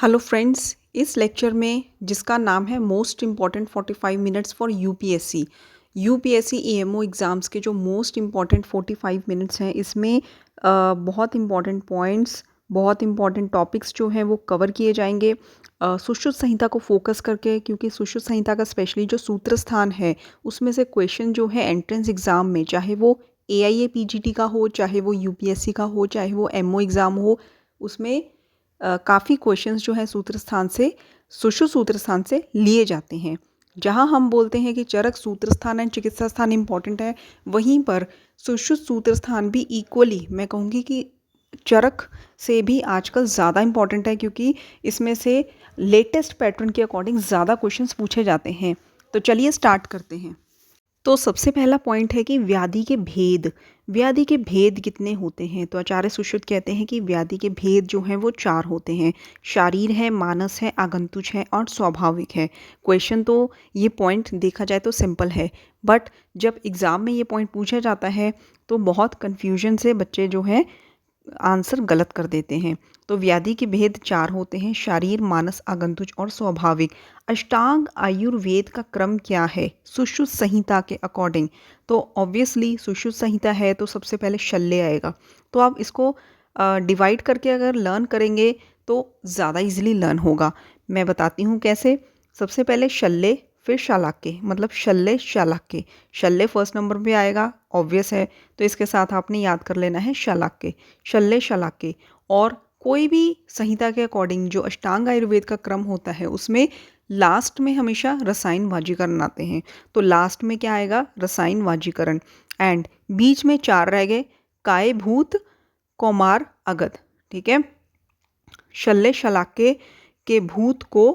Hello friends, इस lecture में जिसका नाम है most important 45 minutes for UPSC. UPSC AMO exams के जो मोस्ट इम्पॉर्टेंट 45 मिनट्स हैं, इसमें बहुत इम्पॉर्टेंट पॉइंट्स, बहुत इम्पॉर्टेंट टॉपिक्स जो हैं वो कवर किए जाएंगे सुश्रुत संहिता को फोकस करके, क्योंकि सुश्रुत संहिता का स्पेशली जो सूत्र स्थान है उसमें से क्वेश्चन जो है एंट्रेंस एग्ज़ाम में, चाहे वो एआईए पीजीटी का हो, चाहे वो यूपीएससी का हो, चाहे वो एमओ एग्ज़ाम हो, उसमें काफ़ी क्वेश्चंस जो है सूत्र स्थान से, सुश्रुत सूत्र स्थान से लिए जाते हैं। जहाँ हम बोलते हैं कि चरक सूत्र स्थान एंड चिकित्सा स्थान इंपॉर्टेंट है, वहीं पर सुश्रुत सूत्र स्थान भी इक्वली, मैं कहूँगी कि चरक से भी आजकल ज़्यादा इंपॉर्टेंट है, क्योंकि इसमें से लेटेस्ट पैटर्न के अकॉर्डिंग ज़्यादा क्वेश्चंस पूछे जाते हैं। तो चलिए स्टार्ट करते हैं। तो सबसे पहला पॉइंट है कि व्याधि के भेद। व्याधि के भेद कितने होते हैं? तो आचार्य सुश्रुत कहते हैं कि व्याधि के भेद जो हैं वो 4 होते हैं। शारीर है, मानस है, आगंतुज है और स्वाभाविक है। क्वेश्चन तो ये पॉइंट देखा जाए तो सिंपल है, बट जब एग्ज़ाम में ये पॉइंट पूछा जाता है तो बहुत कन्फ्यूजन से बच्चे जो हैं आंसर गलत कर देते हैं। तो व्याधि के भेद 4 होते हैं: शारीर, मानस, आगंतुज और स्वाभाविक। अष्टांग आयुर्वेद का क्रम क्या है सुश्रुत संहिता के अकॉर्डिंग? तो ऑब्वियसली सुश्रुत संहिता है तो सबसे पहले शल्य आएगा। तो आप इसको डिवाइड करके अगर लर्न करेंगे तो ज़्यादा इजीली लर्न होगा। मैं बताती हूँ कैसे। सबसे पहले शल्य, फिर शालाक्य, मतलब शल्य शालाक्य। शल्य फर्स्ट नंबर पे आएगा, ऑब्वियस है, तो इसके साथ आपने याद कर लेना है शालाक्य, शल्य शालाक्य। और कोई भी संहिता के अकॉर्डिंग जो अष्टांग आयुर्वेद का क्रम होता है उसमें लास्ट में हमेशा रसायन वाजीकरण आते हैं। तो लास्ट में क्या आएगा? रसायन वाजीकरण। एंड बीच में 4 रह गए: काय, भूत, कौमार, अगध। ठीक है, शल्य शलाक्य के भूत को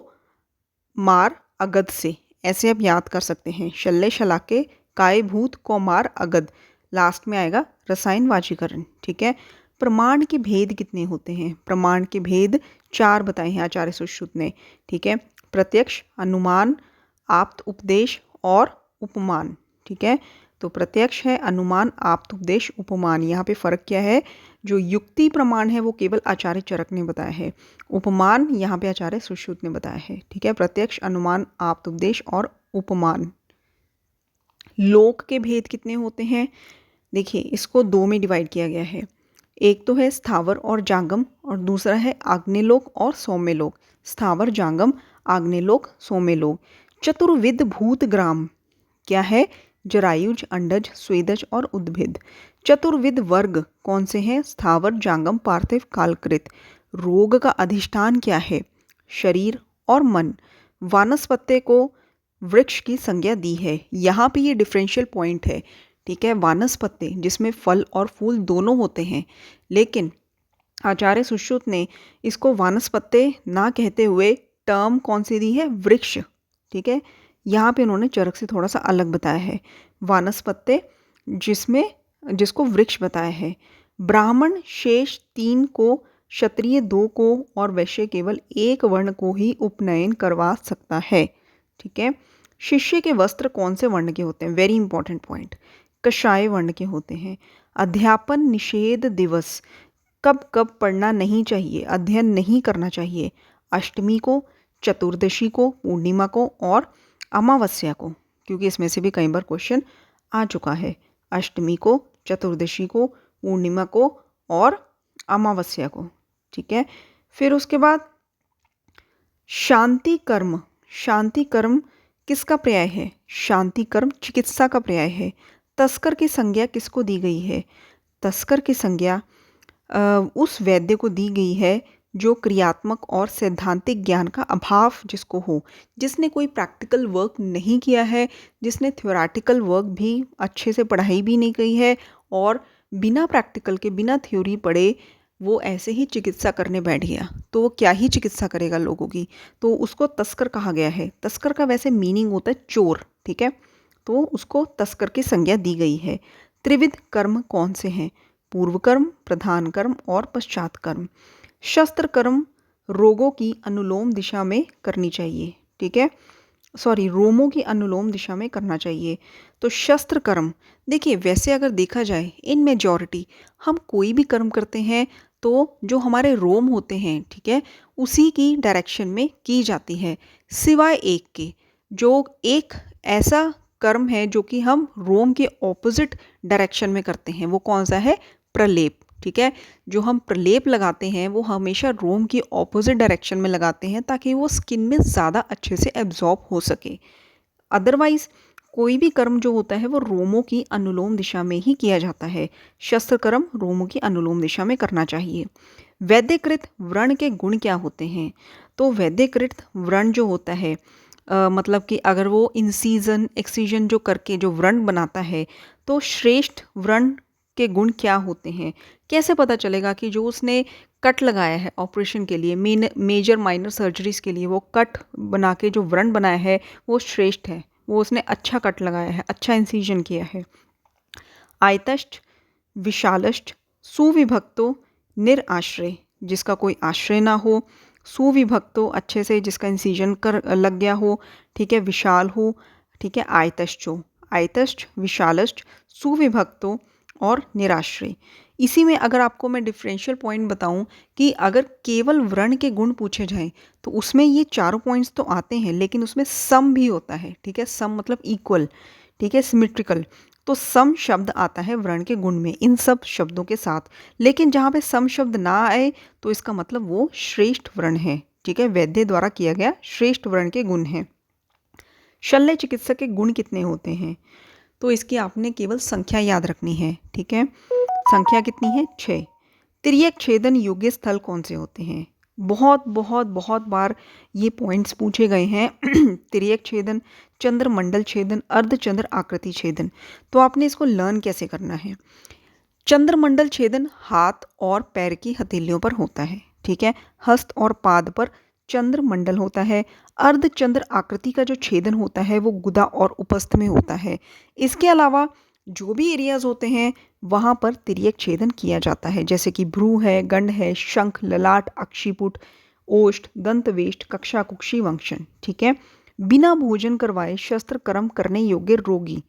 मार अगध से, ऐसे आप याद कर सकते हैं। शल्य शलाक्य, काय, भूत, कौमार, अगध। लास्ट में आएगा रसायन वाजीकरण। ठीक है। प्रमाण के भेद कितने होते हैं? प्रमाण के भेद 4 बताए हैं आचार्य सुश्रुत ने। ठीक है, प्रत्यक्ष, अनुमान, आप्त उपदेश और उपमान। ठीक है, तो प्रत्यक्ष है, अनुमान, आप्त उपदेश, उपमान। यहाँ पे फ़र्क क्या है? जो युक्ति प्रमाण है वो केवल आचार्य चरक ने बताया है, उपमान यहाँ पे आचार्य सुश्रुत ने बताया है। ठीक है, प्रत्यक्ष, अनुमान, आप्त उपदेश और उपमान। लोक के भेद कितने होते हैं? देखिए, इसको 2 में डिवाइड किया गया है। एक तो है स्थावर और जांगम, और दूसरा है आग्नेयलोक और सौम्यलोक। स्थावर, जांगम, आग्नेयलोक, सौम्यलोक। चतुर्विध भूत ग्राम क्या है? जरायुज, अंडज, स्वेदज और उद्भिद। चतुर्विध वर्ग कौन से हैं? स्थावर, जांगम, पार्थिव, कालकृत। रोग का अधिष्ठान क्या है? शरीर और मन। वानस्पत्य को वृक्ष की संज्ञा दी है। यहाँ पे ये डिफरेंशियल पॉइंट है। ठीक है, वानस्पत्य जिसमें फल और फूल दोनों होते हैं, लेकिन आचार्य सुश्रुत ने इसको वानस्पत्य ना कहते हुए टर्म कौन सी दी है? वृक्ष। ठीक है, यहाँ पे उन्होंने चरक से थोड़ा सा अलग बताया है। वानस्पत्य जिसको वृक्ष बताया है। ब्राह्मण शेष 3 को, क्षत्रिय 2 को और वैश्य केवल 1 वर्ण को ही उपनयन करवा सकता है। ठीक है, शिष्य के वस्त्र कौन से वर्ण के होते हैं? वेरी इंपॉर्टेंट पॉइंट, कषाय वर्ण के होते हैं। अध्यापन निषेध दिवस कब कब पढ़ना नहीं चाहिए, अध्ययन नहीं करना चाहिए? अष्टमी को, चतुर्दशी को, पूर्णिमा को और अमावस्या को, क्योंकि इसमें से भी कई बार क्वेश्चन आ चुका है। अष्टमी को, चतुर्दशी को, पूर्णिमा को और अमावस्या को। ठीक है, फिर उसके बाद शांति कर्म। शांति कर्म किसका पर्याय है? शांति कर्म चिकित्सा का पर्याय है। तस्कर की संज्ञा किसको दी गई है? तस्कर की संज्ञा उस वैद्य को दी गई है जो क्रियात्मक और सैद्धांतिक ज्ञान का अभाव जिसको हो, जिसने कोई प्रैक्टिकल वर्क नहीं किया है, जिसने थ्योरेटिकल वर्क भी अच्छे से पढ़ाई भी नहीं की है, और बिना प्रैक्टिकल के, बिना थ्योरी पढ़े वो ऐसे ही चिकित्सा करने बैठ गया, तो वो क्या ही चिकित्सा करेगा लोगों की? तो उसको तस्कर कहा गया है। तस्कर का वैसे मीनिंग होता है चोर। ठीक है, तो उसको तस्कर की संज्ञा दी गई है। त्रिविध कर्म कौन से हैं? पूर्व कर्म, प्रधान कर्म और पश्चात कर्म। शस्त्र कर्म रोगों की अनुलोम दिशा में करनी चाहिए। ठीक है, सॉरी, रोमों की अनुलोम दिशा में करना चाहिए। तो शस्त्र कर्म, देखिए वैसे अगर देखा जाए इन मेजॉरिटी हम कोई भी कर्म करते हैं तो जो हमारे रोम होते हैं, ठीक है, उसी की डायरेक्शन में की जाती है, सिवाय एक के, जो एक ऐसा कर्म है जो कि हम रोम के ऑपोजिट डायरेक्शन में करते हैं। वो कौन सा है? प्रलेप। ठीक है, जो हम प्रलेप लगाते हैं वो हमेशा रोम की ऑपोजिट डायरेक्शन में लगाते हैं ताकि वो स्किन में ज़्यादा अच्छे से एब्जॉर्ब हो सके। अदरवाइज कोई भी कर्म जो होता है वो रोमों की अनुलोम दिशा में ही किया जाता है। शस्त्र कर्म रोमों की अनुलोम दिशा में करना चाहिए। वैद्यकृत व्रण के गुण क्या होते हैं? तो वैद्यकृत व्रण जो होता है, मतलब कि अगर वो इंसीजन एक्सीजन जो करके जो व्रण बनाता है, तो श्रेष्ठ व्रण के गुण क्या होते हैं? कैसे पता चलेगा कि जो उसने कट लगाया है ऑपरेशन के लिए, मेजर माइनर सर्जरीज के लिए, वो कट बना के जो व्रण बनाया है वो श्रेष्ठ है, वो उसने अच्छा कट लगाया है, अच्छा इंसीजन किया है। आयतष्ट, विशालष्ट, सुविभक्तो, निराश्रय, जिसका कोई आश्रय ना हो, सुविभक्तो अच्छे से जिसका इंसीजन कर लग गया हो, ठीक है, विशाल हो, ठीक है, आयतश्चो, आयतश्च, विशालश्च, सुविभक्तो और निराश्रय। इसी में अगर आपको मैं डिफरेंशियल पॉइंट बताऊं कि अगर केवल व्रण के गुण पूछे जाएं तो उसमें ये चारों पॉइंट्स तो आते हैं, लेकिन उसमें सम भी होता है, ठीक है, सम मतलब इक्वल, ठीक है, सिमेट्रिकल। तो सम शब्द आता है व्रण के गुण में इन सब शब्दों के साथ, लेकिन जहाँ पे सम शब्द ना आए तो इसका मतलब वो श्रेष्ठ व्रण है, ठीक है, वैद्य द्वारा किया गया श्रेष्ठ व्रण के गुण है। शल्य चिकित्सक के गुण कितने होते हैं? तो इसकी आपने केवल संख्या याद रखनी है, ठीक है, संख्या कितनी है? 6। तिर्यक छेदन योग्य स्थल कौन से होते हैं? बहुत बहुत बहुत बार ये पॉइंट्स पूछे गए हैं। तिर्यक छेदन, चंद्रमंडल छेदन, अर्धचंद्र आकृति छेदन। तो आपने इसको लर्न कैसे करना है? चंद्रमंडल छेदन हाथ और पैर की हथेलियों पर होता है, ठीक है, हस्त और पाद पर चंद्रमंडल होता है। अर्धचंद्र आकृति का जो छेदन होता है वो गुदा और उपस्थ में होता है। इसके अलावा जो भी एरियाज होते हैं वहाँ पर तिर्यक छेदन किया जाता है, जैसे कि भ्रू है, गंड है, शंख, ललाट, अक्षिपुट, ओष्ठ, दंतवेष्ट, कक्षा, कुक्षी, वंक्षन, ठीक है। बिना भोजन करवाए शस्त्र कर्म करने योग्य रोगी,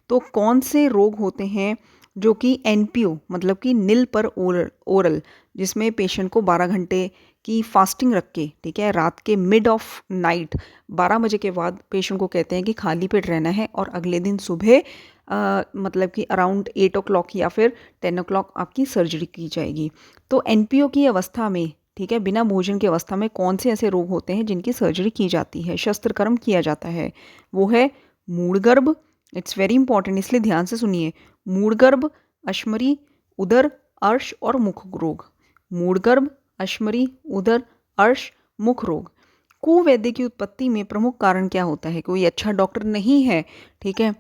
तो कौन से रोग होते हैं जो कि एनपीओ मतलब कि नील पर ओरल, जिसमें पेशेंट को 12 घंटे की फास्टिंग रख के, ठीक है, रात के मिड ऑफ नाइट 12 बजे के बाद पेशेंट को कहते हैं कि खाली पेट रहना है और अगले दिन सुबह मतलब कि अराउंड 8 ओ क्लॉक या फिर 10 ओ क्लॉक आपकी सर्जरी की जाएगी। तो एनपीओ की अवस्था में, ठीक है, बिना भोजन की अवस्था में कौन से ऐसे रोग होते हैं जिनकी सर्जरी की जाती है, शस्त्र कर्म किया जाता है? वो है मूढ़गर्भ, इट्स वेरी इंपॉर्टेंट, इसलिए ध्यान से सुनिए, मूढ़गर्भ, अश्मरी, उदर, अर्श और मुख रोग। मूढ़गर्भ, अश्मरी, उदर, अर्श, मुख रोग। कुवैद्य की उत्पत्ति में प्रमुख कारण क्या होता है? कोई अच्छा डॉक्टर नहीं है, ठीक है,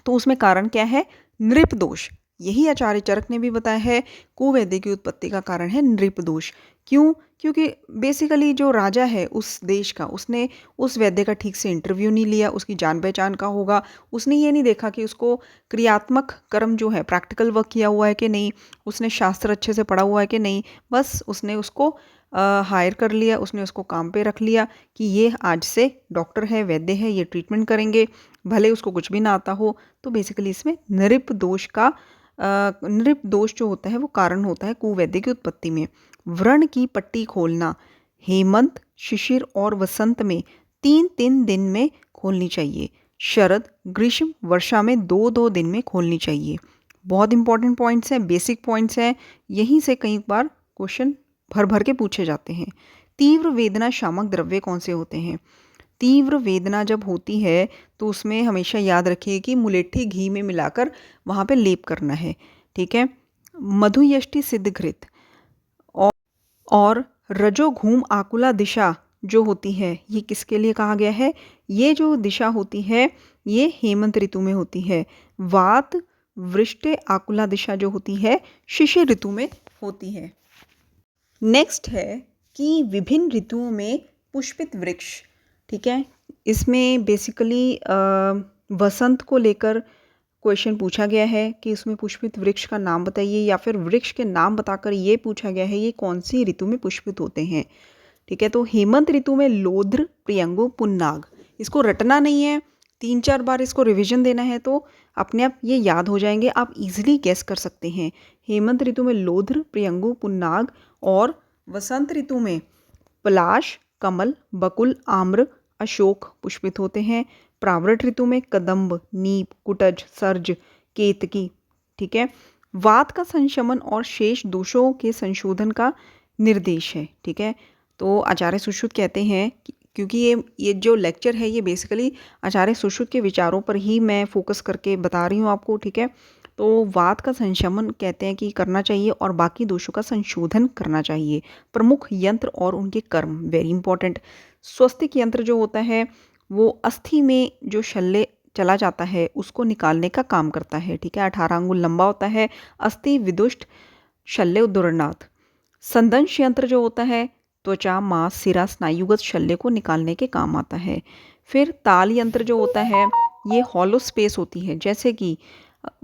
तो उसमें कारण क्या है? नृप दोष। यही आचार्य चरक ने भी बताया है, कुवैद्य की उत्पत्ति का कारण है नृप दोष। क्यों? क्योंकि बेसिकली जो राजा है उस देश का, उसने उस वैद्य का ठीक से इंटरव्यू नहीं लिया, उसकी जान पहचान का होगा, उसने ये नहीं देखा कि उसको क्रियात्मक कर्म जो है प्रैक्टिकल वर्क किया हुआ है कि नहीं, उसने शास्त्र अच्छे से पढ़ा हुआ है कि नहीं, बस उसने उसको हायर कर लिया, उसने उसको काम पे रख लिया कि ये आज से डॉक्टर है, वैद्य है, ये ट्रीटमेंट करेंगे, भले उसको कुछ भी ना आता हो। तो बेसिकली इसमें नृप दोष का नृप दोष जो होता है वो कारण होता है कुवैद्य की उत्पत्ति में। व्रण की पट्टी खोलना हेमंत, शिशिर और वसंत में 3-3 दिन में खोलनी चाहिए। शरद, ग्रीष्म, वर्षा में 2-2 दिन में खोलनी चाहिए। बहुत इंपॉर्टेंट पॉइंट्स हैं, बेसिक पॉइंट्स हैं, यहीं से कई बार क्वेश्चन भर भर के पूछे जाते हैं। तीव्र वेदना शामक द्रव्य कौन से होते हैं? तीव्र वेदना जब होती है तो उसमें हमेशा याद रखिए कि मुलेठी घी में मिलाकर वहाँ पे लेप करना है, ठीक है। मधुयष्टि सिद्ध घृत और और रजोघूम आकुला दिशा जो होती है, ये किसके लिए कहा गया है? ये जो दिशा होती है ये हेमंत ऋतु में होती है। वात वृष्टि आकुला दिशा जो होती है शिशिर ऋतु में होती है। नेक्स्ट है कि विभिन्न ऋतुओं में पुष्पित वृक्ष, ठीक है, इसमें बेसिकली वसंत को लेकर क्वेश्चन पूछा गया है कि इसमें पुष्पित वृक्ष का नाम बताइए, या फिर वृक्ष के नाम बताकर ये पूछा गया है ये कौन सी ऋतु में पुष्पित होते हैं, ठीक है। तो हेमंत ऋतु में लोध्र, प्रियंगु, पुन्नाग, इसको रटना नहीं है, 3-4 बार इसको रिवीजन देना है तो अपने आप ये याद हो जाएंगे, आप इजीली गेस कर सकते हैं। हेमंत ऋतु में लोध्र, प्रियंगु, पुन्नाग और वसंत ऋतु में पलाश, कमल, बकुल, आम्र, अशोक पुष्पित होते हैं। प्रावृट ऋतु में कदम्ब, नीप, कुटज, सर्ज, केतकी। ठीक है, वात का संशमन और शेष दोषों के संशोधन का निर्देश है। ठीक है, तो आचार्य सुश्रुत कहते हैं क्योंकि ये जो लेक्चर है ये बेसिकली आचार्य सुश्रुत के विचारों पर ही मैं फोकस करके बता रही हूँ आपको। ठीक है, तो वात का संशमन कहते हैं कि करना चाहिए और बाकी दोषों का संशोधन करना चाहिए। प्रमुख यंत्र और उनके कर्म, वेरी इंपॉर्टेंट। स्वस्तिक यंत्र जो होता है वो अस्थि में जो शल्य चला जाता है उसको निकालने का काम करता है। ठीक है, 18 अंगुल लंबा होता है। अस्थि विदुष्ट शल्य उद्दुरनाथ। संदंश यंत्र जो होता है त्वचा, मांस, सिरा, स्नायुगत शल्य को निकालने के काम आता है। फिर ताल यंत्र जो होता है ये हॉलो स्पेस होती है, जैसे कि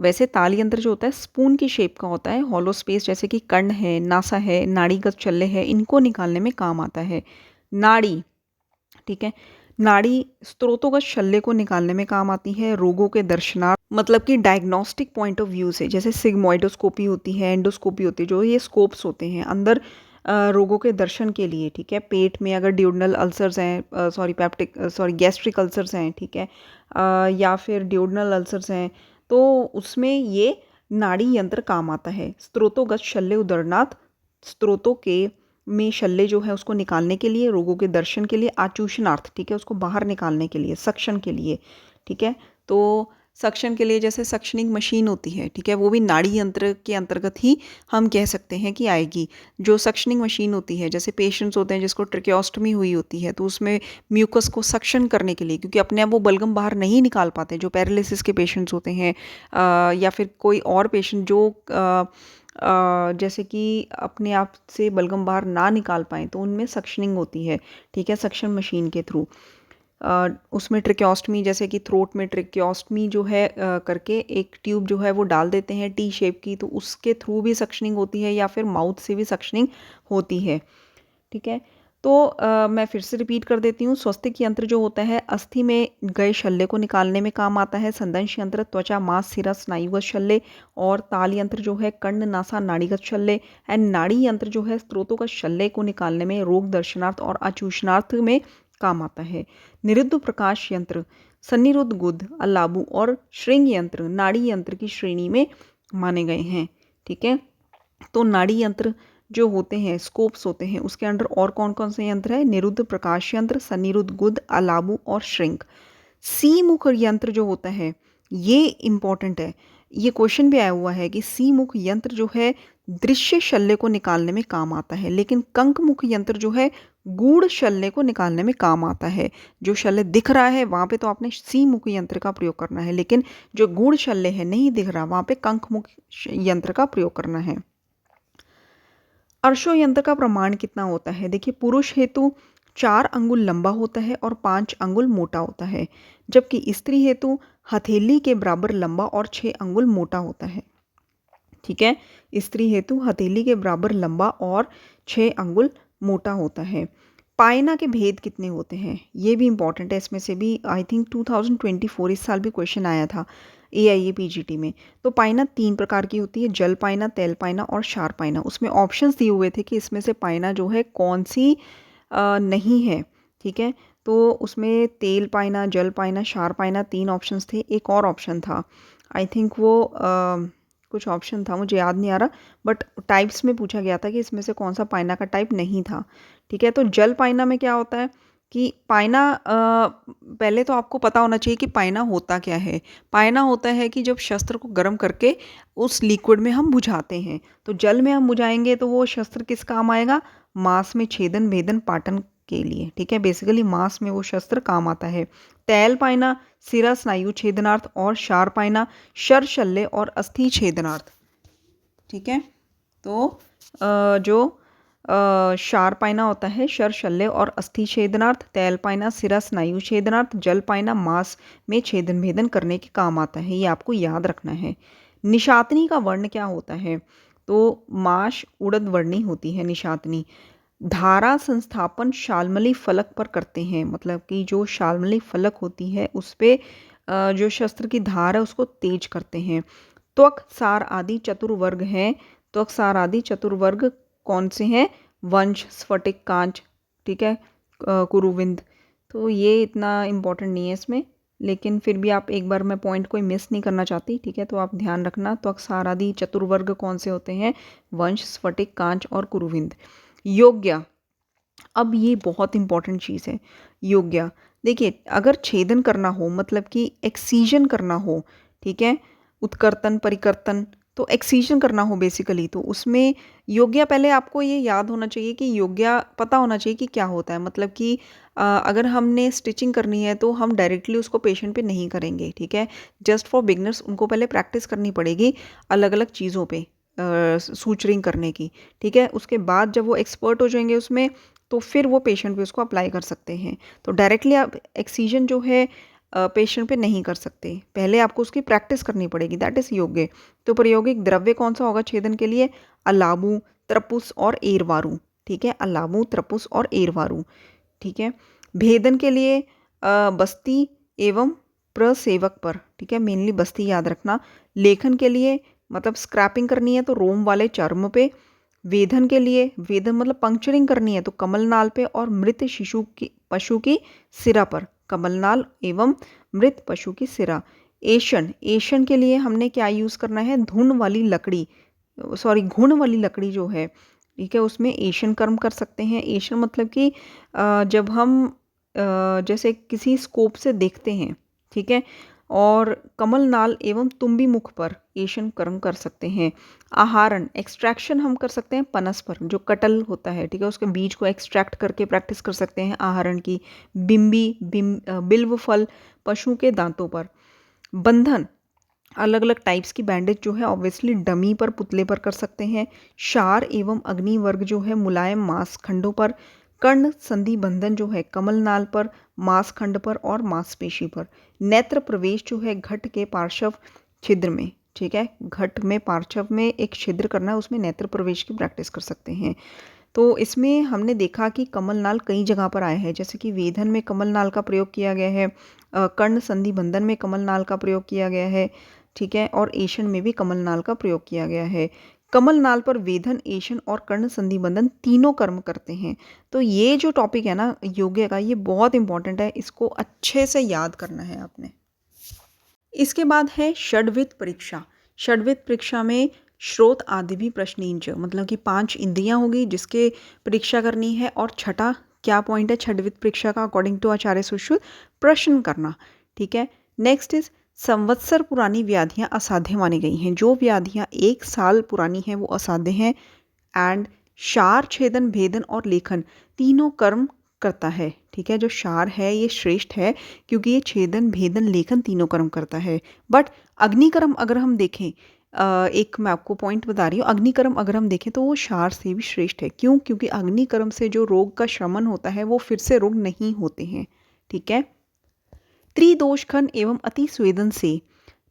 वैसे ताल यंत्र जो होता है स्पून की शेप का होता है। हॉलो स्पेस जैसे कि कर्ण है, नासा है, नाड़ीगत शल्य है, इनको निकालने में काम आता है। नाड़ी, ठीक है, नाड़ी स्त्रोतोगत शल्य को निकालने में काम आती है। रोगों के दर्शनार्थ मतलब कि डायग्नोस्टिक पॉइंट ऑफ व्यू से, जैसे सिग्मोइडोस्कोपी होती है, एंडोस्कोपी होती है, जो ये स्कोप्स होते हैं अंदर रोगों के दर्शन के लिए। ठीक है, पेट में अगर ड्यूडनल अल्सर्स हैं, गैस्ट्रिक अल्सर्स हैं, ठीक है, या फिर ड्यूडनल अल्सर्स हैं, तो उसमें ये नाड़ी यंत्र काम आता है। स्त्रोतोगत शल्य उदरनाथ, स्त्रोतों के में शल्य जो है उसको निकालने के लिए, रोगों के दर्शन के लिए। आचूषणार्थ, ठीक है, उसको बाहर निकालने के लिए, सक्शन के लिए। ठीक है, तो सक्शन के लिए जैसे सक्शनिंग मशीन होती है, ठीक है, वो भी नाड़ी यंत्र के अंतर्गत ही हम कह सकते हैं कि आएगी। जो सक्शनिंग मशीन होती है, जैसे पेशेंट्स होते हैं जिसको ट्रिक्योस्टमी हुई होती है, तो उसमें म्यूकस को सक्शन करने के लिए, क्योंकि अपने आप वो बलगम बाहर नहीं निकाल पाते, जो पैरालिसिस के पेशेंट्स होते हैं या फिर कोई और पेशेंट जो जैसे कि अपने आप से बलगम बाहर ना निकाल पाएँ, तो उनमें सक्शनिंग होती है। ठीक है, सक्शन मशीन के थ्रू। उसमें ट्रिक्योस्टमी, जैसे कि थ्रोट में ट्रिक्योस्टमी जो है करके एक ट्यूब जो है वो डाल देते हैं टी शेप की, तो उसके थ्रू भी सक्शनिंग होती है या फिर माउथ से भी सक्शनिंग होती है। ठीक है, तो मैं फिर से रिपीट कर देती हूँ। स्वस्तिक यंत्र जो होता है अस्थि में गए शल्य को निकालने में काम आता है। संदंश यंत्र त्वचा, मांस, सिरा, स्नायुगत शल्य। और ताल यंत्र जो है कर्ण, नासा, नाड़ीगत शल्य। एंड नाड़ी यंत्र जो है स्त्रोतों का शल्य को निकालने में, रोग दर्शनार्थ और आचूषणार्थ में काम आता है। निरुद्ध प्रकाश यंत्र सन्निरुद्ध गुद, अलाबू और श्रृंग यंत्र नाड़ी यंत्र की श्रेणी में माने गए हैं। ठीक है, तो नाड़ी यंत्र जो होते हैं, स्कोप्स होते हैं, उसके अंडर और कौन कौन से यंत्र है? निरुद्ध प्रकाश यंत्र, सन्निरुद्ध गुद, अलाबू और श्रृंग। सी मुख यंत्र जो होता है ये इंपॉर्टेंट है, ये क्वेश्चन भी आया हुआ है कि सी मुख यंत्र जो है दृश्य शल्य को निकालने में काम आता है, लेकिन कंक मुख यंत्र जो है गूढ़ शल्य को निकालने में काम आता है। जो शल्य दिख रहा है वहाँ पे तो आपने सी मुख यंत्र का प्रयोग करना है, लेकिन जो गूढ़ शल्य है नहीं दिख रहा वहाँ पे कंक मुख यंत्र का प्रयोग करना है। अर्शो यंत्र का प्रमाण कितना होता है? देखिए, पुरुष हेतु 4 अंगुल लंबा होता है और 5 अंगुल मोटा होता है, जबकि स्त्री हेतु हथेली के बराबर लंबा और 6 अंगुल मोटा होता है। ठीक है, स्त्री हेतु हथेली के बराबर लंबा और 6 अंगुल मोटा होता है। पायना के भेद कितने होते हैं? ये भी इंपॉर्टेंट है, इसमें से भी आई थिंक 2024 इस साल भी क्वेश्चन आया था AIA PGT में। तो पायना 3 प्रकार की होती है, जल पायना, तेल पायना और क्षार पायना। उसमें ऑप्शंस दिए हुए थे कि इसमें से पायना जो है कौन सी नहीं है। ठीक है, तो उसमें तेल पायना, जल पायना, क्षार पायना 3 ऑप्शंस थे। एक और ऑप्शन था, आई थिंक वो कुछ ऑप्शन था, मुझे याद नहीं आ रहा, बट टाइप्स में पूछा गया था कि इसमें से कौन सा पायना का टाइप नहीं था। ठीक है, तो जल पायना में क्या होता है कि पायना पहले तो आपको पता होना चाहिए कि पायना होता क्या है। पायना होता है कि जब शस्त्र को गर्म करके उस लिक्विड में हम बुझाते हैं, तो जल में हम बुझाएंगे तो वो शस्त्र किस काम आएगा? मांस में छेदन, भेदन, पाटन के लिए। ठीक है, बेसिकली मांस में वो शस्त्र काम आता है। तैल पायना सिरा, स्नायु छेदनार्थ और क्षार पायना शर, शल्य और अस्थि छेदनार्थ। ठीक है, तो जो क्षार पायना होता है शर, शल्य और अस्थि छेदनार्थ, तैल पायना सिरा, स्नायु छेदनार्थ, जल पायना मांस में छेदन भेदन करने के काम आता है। ये आपको याद रखना है। निशातनी का वर्ण क्या होता है? तो माश उड़द वर्णी होती है निशातनी। धारा संस्थापन शाल्मली फलक पर करते हैं, मतलब कि जो शाल्मली फलक होती है उस पे जो शस्त्र की धार है उसको तेज करते हैं। त्वक सार आदि चतुर्वर्ग हैं। त्वक सार आदि चतुर्वर्ग कौन से हैं? वंश, स्फटिक, कांच, ठीक है, कुरुविंद। तो ये इतना इम्पोर्टेंट नहीं है इसमें, लेकिन फिर भी आप एक बार, मैं पॉइंट कोई मिस नहीं करना चाहती, ठीक है, तो आप ध्यान रखना। त्वक सार आदि चतुर्वर्ग कौन से होते हैं? वंश, स्फटिक, कांच और कुरुविंद। योग्य, अब ये बहुत इंपॉर्टेंट चीज़ है। योग्य, देखिए अगर छेदन करना हो, मतलब कि एक्सीजन करना हो, ठीक है, उत्कर्तन, परिकर्तन, तो एक्सीजन करना हो बेसिकली, तो उसमें योग्य, पहले आपको ये याद होना चाहिए कि योग्य पता होना चाहिए कि क्या होता है। मतलब कि अगर हमने स्टिचिंग करनी है तो हम डायरेक्टली उसको पेशेंट पे नहीं करेंगे, ठीक है। जस्ट फॉर बिगनर्स उनको पहले प्रैक्टिस करनी पड़ेगी अलग अलग चीज़ों पे सूचरिंग करने की, ठीक है। उसके बाद जब वो एक्सपर्ट हो जाएंगे उसमें, तो फिर वो पेशेंट पे उसको अप्लाई कर सकते हैं। तो डायरेक्टली आप एक्सीजन जो है पेशेंट पे नहीं कर सकते, पहले आपको उसकी प्रैक्टिस करनी पड़ेगी, दैट इज़ योग्य। तो प्रायोगिक द्रव्य कौन सा होगा छेदन के लिए? अलाबू, त्रपुस और एरवारू, ठीक है, अलाबू, त्रपुस और एरवारू, ठीक है। भेदन के लिए बस्ती एवं प्रसेवक पर, ठीक है, मेनली बस्ती याद रखना। लेखन के लिए मतलब स्क्रैपिंग करनी है तो रोम वाले चर्म पे। वेधन के लिए, वेधन मतलब पंक्चरिंग करनी है तो कमलनाल पे, और मृत शिशु की पशु की सिरा पर, कमलनाल एवं मृत पशु की सिरा। एशन, एशन के लिए हमने क्या यूज़ करना है? धुन वाली लकड़ी, सॉरी घुन वाली लकड़ी जो है, ठीक है, उसमें एशन कर्म कर सकते हैं। एशन मतलब कि जब हम जैसे किसी स्कोप से देखते हैं, ठीक है, और कमलनाल एवं तुम्बी मुख पर एशन कर्म कर सकते हैं। आहारण, एक्सट्रैक्शन हम कर सकते हैं पनस पर, जो कटल होता है, ठीक है, उसके बीज को एक्सट्रैक्ट करके प्रैक्टिस कर सकते हैं आहारण की। बिल्व फल पशु के दांतों पर। बंधन, अलग अलग टाइप्स की बैंडेज जो है ऑब्वियसली डमी पर, पुतले पर कर सकते हैं। शार एवं अग्निवर्ग जो है मुलायम मांसखंडों पर। कर्ण संधि बंधन जो है कमलनाल पर, मांसखंड पर और मांसपेशी पर। नेत्र प्रवेश जो है घट के पार्श्व छिद्र में, ठीक है, घट में पार्श्व में एक छिद्र करना है, उसमें नेत्र प्रवेश की प्रैक्टिस कर सकते हैं। तो इसमें हमने देखा कि कमलनाल कई जगह पर आए हैं, जैसे कि वेधन में कमलनाल का प्रयोग किया गया है, कर्ण संधि बंधन में कमलनाल का प्रयोग किया गया है, ठीक है, और एशन में भी कमलनाल का प्रयोग किया गया है। कमलनाल पर वेधन, एशन और कर्ण संधि बंधन तीनों कर्म करते हैं। तो ये जो टॉपिक है ना योग्य का, ये बहुत इंपॉर्टेंट है, इसको अच्छे से याद करना है आपने। इसके बाद है षड्वित परीक्षा। षड्वित परीक्षा में श्रोत आदि भी प्रश्नींच, मतलब कि 5 इंद्रियां होगी जिसके परीक्षा करनी है। और छठा क्या पॉइंट है षड्वित परीक्षा का अकॉर्डिंग टू आचार्य सुश्रुत? प्रश्न करना, ठीक है। नेक्स्ट इज संवत्सर पुरानी व्याधियां असाध्य मानी गई हैं। जो व्याधियां 1 साल पुरानी हैं वो असाध्य हैं। एंड शार, छेदन, भेदन और लेखन तीनों कर्म करता है, ठीक है। जो शार है ये श्रेष्ठ है क्योंकि ये छेदन, भेदन, लेखन तीनों कर्म करता है। बट अग्निकर्म अगर हम देखें, एक मैं आपको पॉइंट बता रही हूँ, अग्निकर्म अगर हम देखें तो वो शार से भी श्रेष्ठ है। क्यों? क्योंकि अग्निकर्म से जो रोग का शमन होता है वो फिर से रोग नहीं होते हैं, ठीक है। त्रिदोषखन एवं अति स्वेदन से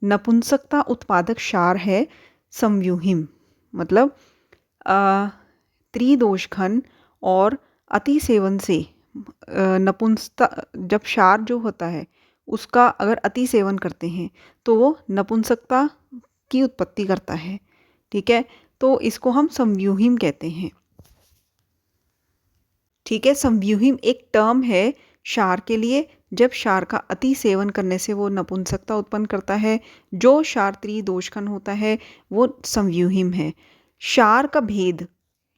नपुंसकता उत्पादक शार है संव्यूहिम, मतलब त्रिदोषखन और अति सेवन से नपुंसकता, जब शार जो होता है उसका अगर अति सेवन करते हैं तो वो नपुंसकता की उत्पत्ति करता है, ठीक है। तो इसको हम संव्यूहिम कहते हैं, ठीक है। संव्यूहिम एक टर्म है शार के लिए, जब शार का अति सेवन करने से वो नपुंसकता उत्पन्न करता है। जो शार त्रिदोषखन होता है वो संव्यूहिम है। शार का भेद,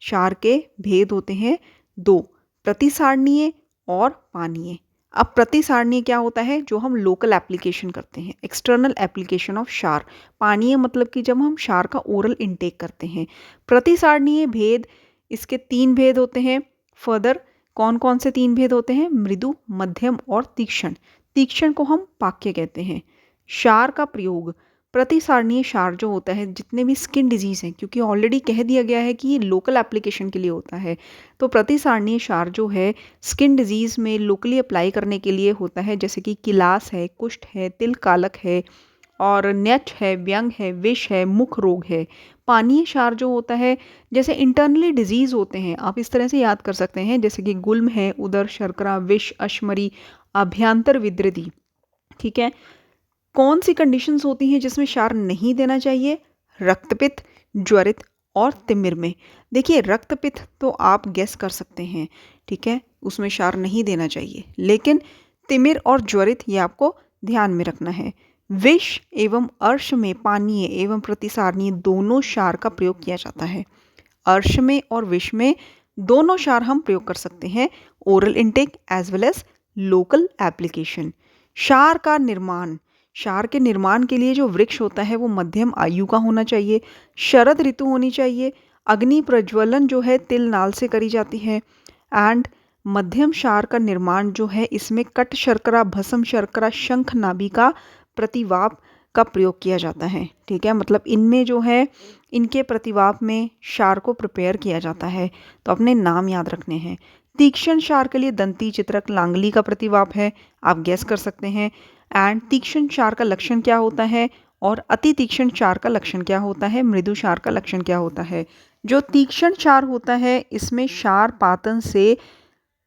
शार के भेद होते हैं 2, प्रतिसारणीय और पानीय। अब प्रतिसारणीय क्या होता है? जो हम लोकल एप्लीकेशन करते हैं, एक्सटर्नल एप्लीकेशन ऑफ शार। पानीय मतलब कि जब हम शार का ओरल इनटेक करते हैं। प्रतिसारणीय भेद, इसके 3 भेद होते हैं। फर्दर कौन कौन से 3 भेद होते हैं? मृदु, मध्यम और तीक्ष्ण। तीक्ष्ण को हम पाक्य कहते हैं। शार का प्रयोग, प्रतिसारणीय शार जो होता है, जितने भी स्किन डिजीज हैं, क्योंकि ऑलरेडी कह दिया गया है कि ये लोकल एप्लीकेशन के लिए होता है, तो प्रतिसारणीय शार जो है स्किन डिजीज में लोकली अप्लाई करने के लिए होता है, जैसे कि किलास है, कुष्ठ है, तिल कालक है, और न्यच है, व्यंग है, विष है, मुख रोग है। पानीय क्षार जो होता है, जैसे इंटरनली डिजीज होते हैं, आप इस तरह से याद कर सकते हैं, जैसे कि गुल्म है, उदर शर्करा, विष, अश्मरी, अभ्यंतर विद्रदी, ठीक है। कौन सी कंडीशंस होती हैं जिसमें क्षार नहीं देना चाहिए? रक्तपित्त, ज्वरित और तिमिर में। देखिए रक्तपित्त तो आप गेस कर सकते हैं, ठीक है, उसमें क्षार नहीं देना चाहिए, लेकिन तिमिर और ज्वरित ये आपको ध्यान में रखना है। विष एवं अर्श में पानीय एवं प्रतिसारणीय दोनों क्षार का प्रयोग किया जाता है। अर्श में और विष में दोनों क्षार हम प्रयोग कर सकते हैं, oral intake as well as local application. क्षार का निर्माण, क्षार के निर्माण के लिए जो वृक्ष होता है वो मध्यम आयु का होना चाहिए, शरद ऋतु होनी चाहिए, अग्नि प्रज्वलन जो है तिल नाल से करी जाती है, एंड मध्यम क्षार का निर्माण जो है इसमें कट शर्करा, भस्म शर्करा, शंख नाभि का प्रतिवाप का प्रयोग किया जाता है, ठीक है, मतलब इनमें जो है इनके प्रतिवाप में क्षार को प्रिपेयर किया जाता है। तो अपने नाम याद रखने हैं। तीक्ष्ण क्षार के लिए दंती, चित्रक, लांगली का प्रतिवाप है, आप गैस कर सकते हैं। एंड तीक्ष्ण क्षार का लक्षण क्या होता है और अति तीक्ष्ण क्षार का लक्षण क्या होता है, मृदु क्षार का लक्षण क्या होता है? जो तीक्ष्ण क्षार होता है इसमें क्षार पातन से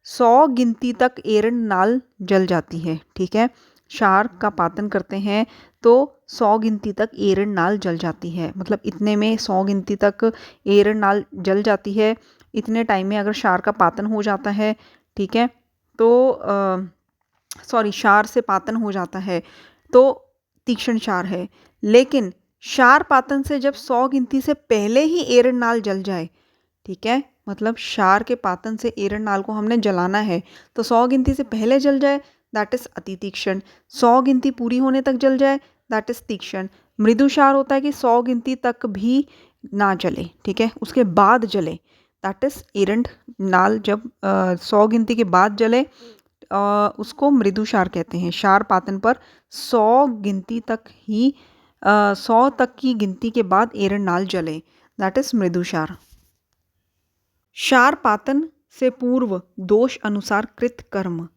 100 गिनती तक एरण नाल जल जाती है, ठीक है, क्षार का पातन करते हैं तो 100 गिनती तक एरण नाल जल जाती है, मतलब इतने में 100 गिनती तक एरण नाल जल जाती है। इतने टाइम में अगर क्षार का पातन हो जाता है, ठीक है, तो सॉरी क्षार से पातन हो जाता है तो तीक्ष्ण क्षार है। लेकिन क्षार पातन से जब 100 गिनती से पहले ही एरण नाल जल जाए, ठीक है, मतलब क्षार के पातन से एरण नाल को हमने जलाना है तो 100 गिनती से पहले जल जाए, दैट इज अति तीक्ष्ण। 100 गिनती पूरी होने तक जल जाए, दैट इज तीक्ष्ण। मृदु क्षार होता है कि 100 गिनती तक भी ना जले, ठीक है, उसके बाद जले, दैट इज एरण नाल जब 100 गिनती के बाद जले उसको मृदु क्षार कहते हैं। क्षार पातन पर 100 गिनती तक ही 100 तक की गिनती के बाद एरण नाल जले, दैट इज मृदु क्षार। क्षार पातन से पूर्व दोष अनुसार कृत कर्म,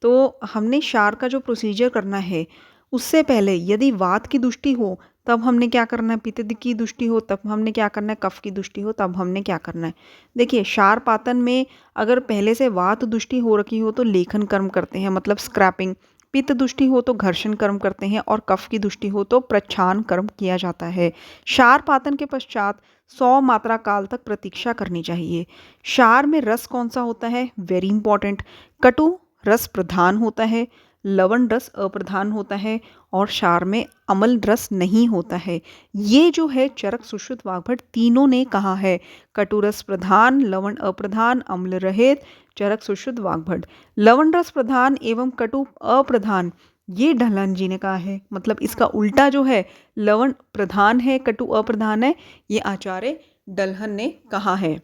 तो हमने क्षार का जो प्रोसीजर करना है उससे पहले यदि वात की दुष्टि हो तब हमने क्या करना है, पित्त की दुष्टि हो तब हमने क्या करना है, कफ की दुष्टि हो तब हमने क्या करना है। देखिए क्षार पातन में अगर पहले से वात दुष्टि हो रखी हो तो लेखन कर्म करते हैं, मतलब स्क्रैपिंग, पित्त दुष्टि हो तो घर्षण कर्म करते हैं और कफ की दुष्टि हो तो प्रच्छान कर्म किया जाता है। क्षार पातन के पश्चात 100 मात्रा काल तक प्रतीक्षा करनी चाहिए। क्षार में रस कौन सा होता है, वेरी इंपॉर्टेंट, कटु रस प्रधान होता है, लवण रस अप्रधान होता है और क्षार में अम्ल रस नहीं होता है। ये जो है चरक, सुश्रुत, वाग्भट तीनों ने कहा है, कटु रस प्रधान, लवण अप्रधान, अम्ल रहित, चरक, सुश्रुत, वाग्भट। लवण रस प्रधान एवं कटु अप्रधान ये ढलान जी ने कहा है, मतलब इसका उल्टा जो है लवण प्रधान है, कटु अप्रधान है, ये आचार्य डलहन ने कहा है।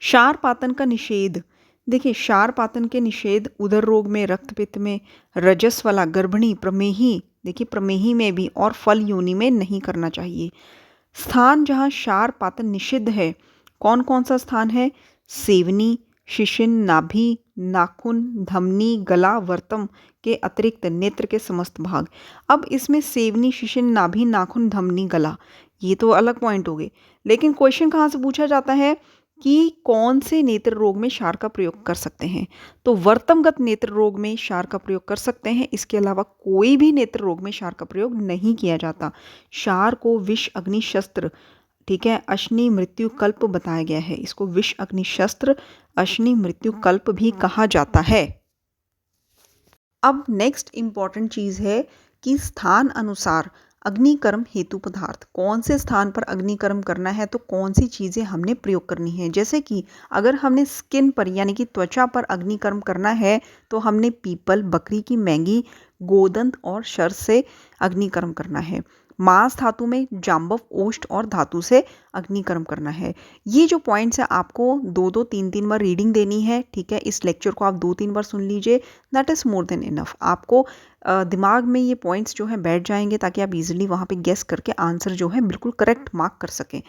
क्षार पातन का निषेध, देखिए क्षार पातन के निषेध उदर रोग में, रक्तपित्त में, रजस वाला, गर्भिणी, प्रमेही, देखिए प्रमेही में भी, और फल योनि में नहीं करना चाहिए। स्थान जहाँ क्षार पातन निषिद्ध है कौन कौन सा स्थान है, सेवनी, शिशिन, नाभि, नाखून, धमनी, गला, वर्तम के अतिरिक्त नेत्र के समस्त भाग। अब इसमें सेवनी, शिशिन, नाभि, नाखून, धमनी, गला ये तो अलग पॉइंट हो गए, लेकिन क्वेश्चन कहाँ से पूछा जाता है कि कौन से नेत्र रोग में क्षार का प्रयोग कर सकते हैं, तो वर्तमगत नेत्र रोग में क्षार का प्रयोग कर सकते हैं, इसके अलावा कोई भी नेत्र रोग में क्षार का प्रयोग नहीं किया जाता। क्षार को विष अग्नि शस्त्र, ठीक है, अश्नि मृत्यु कल्प बताया गया है, इसको विष अग्नि शस्त्र, अश्नि मृत्यु कल्प भी कहा जाता है। अब नेक्स्ट इंपॉर्टेंट चीज है कि स्थान अनुसार अग्निकर्म हेतु पदार्थ, कौन से स्थान पर अग्निकर्म करना है तो कौन सी चीज़ें हमने प्रयोग करनी है। जैसे कि अगर हमने स्किन पर यानी कि त्वचा पर अग्निकर्म करना है तो हमने पीपल, बकरी की मैंगी, गोदंत और शर से अग्निकर्म करना है। मांस धातु में जाम्बव, ओष्ठ और धातु से अग्निकर्म करना है। ये जो पॉइंट्स है आपको 2-2, 3-3 बार रीडिंग देनी है, ठीक है, इस लेक्चर को आप 2-3 बार सुन लीजिए, that is more than enough. आपको दिमाग में ये पॉइंट्स जो है बैठ जाएंगे ताकि आप इजीली वहाँ पे गेस करके आंसर जो है बिल्कुल करेक्ट मार्क कर सकें।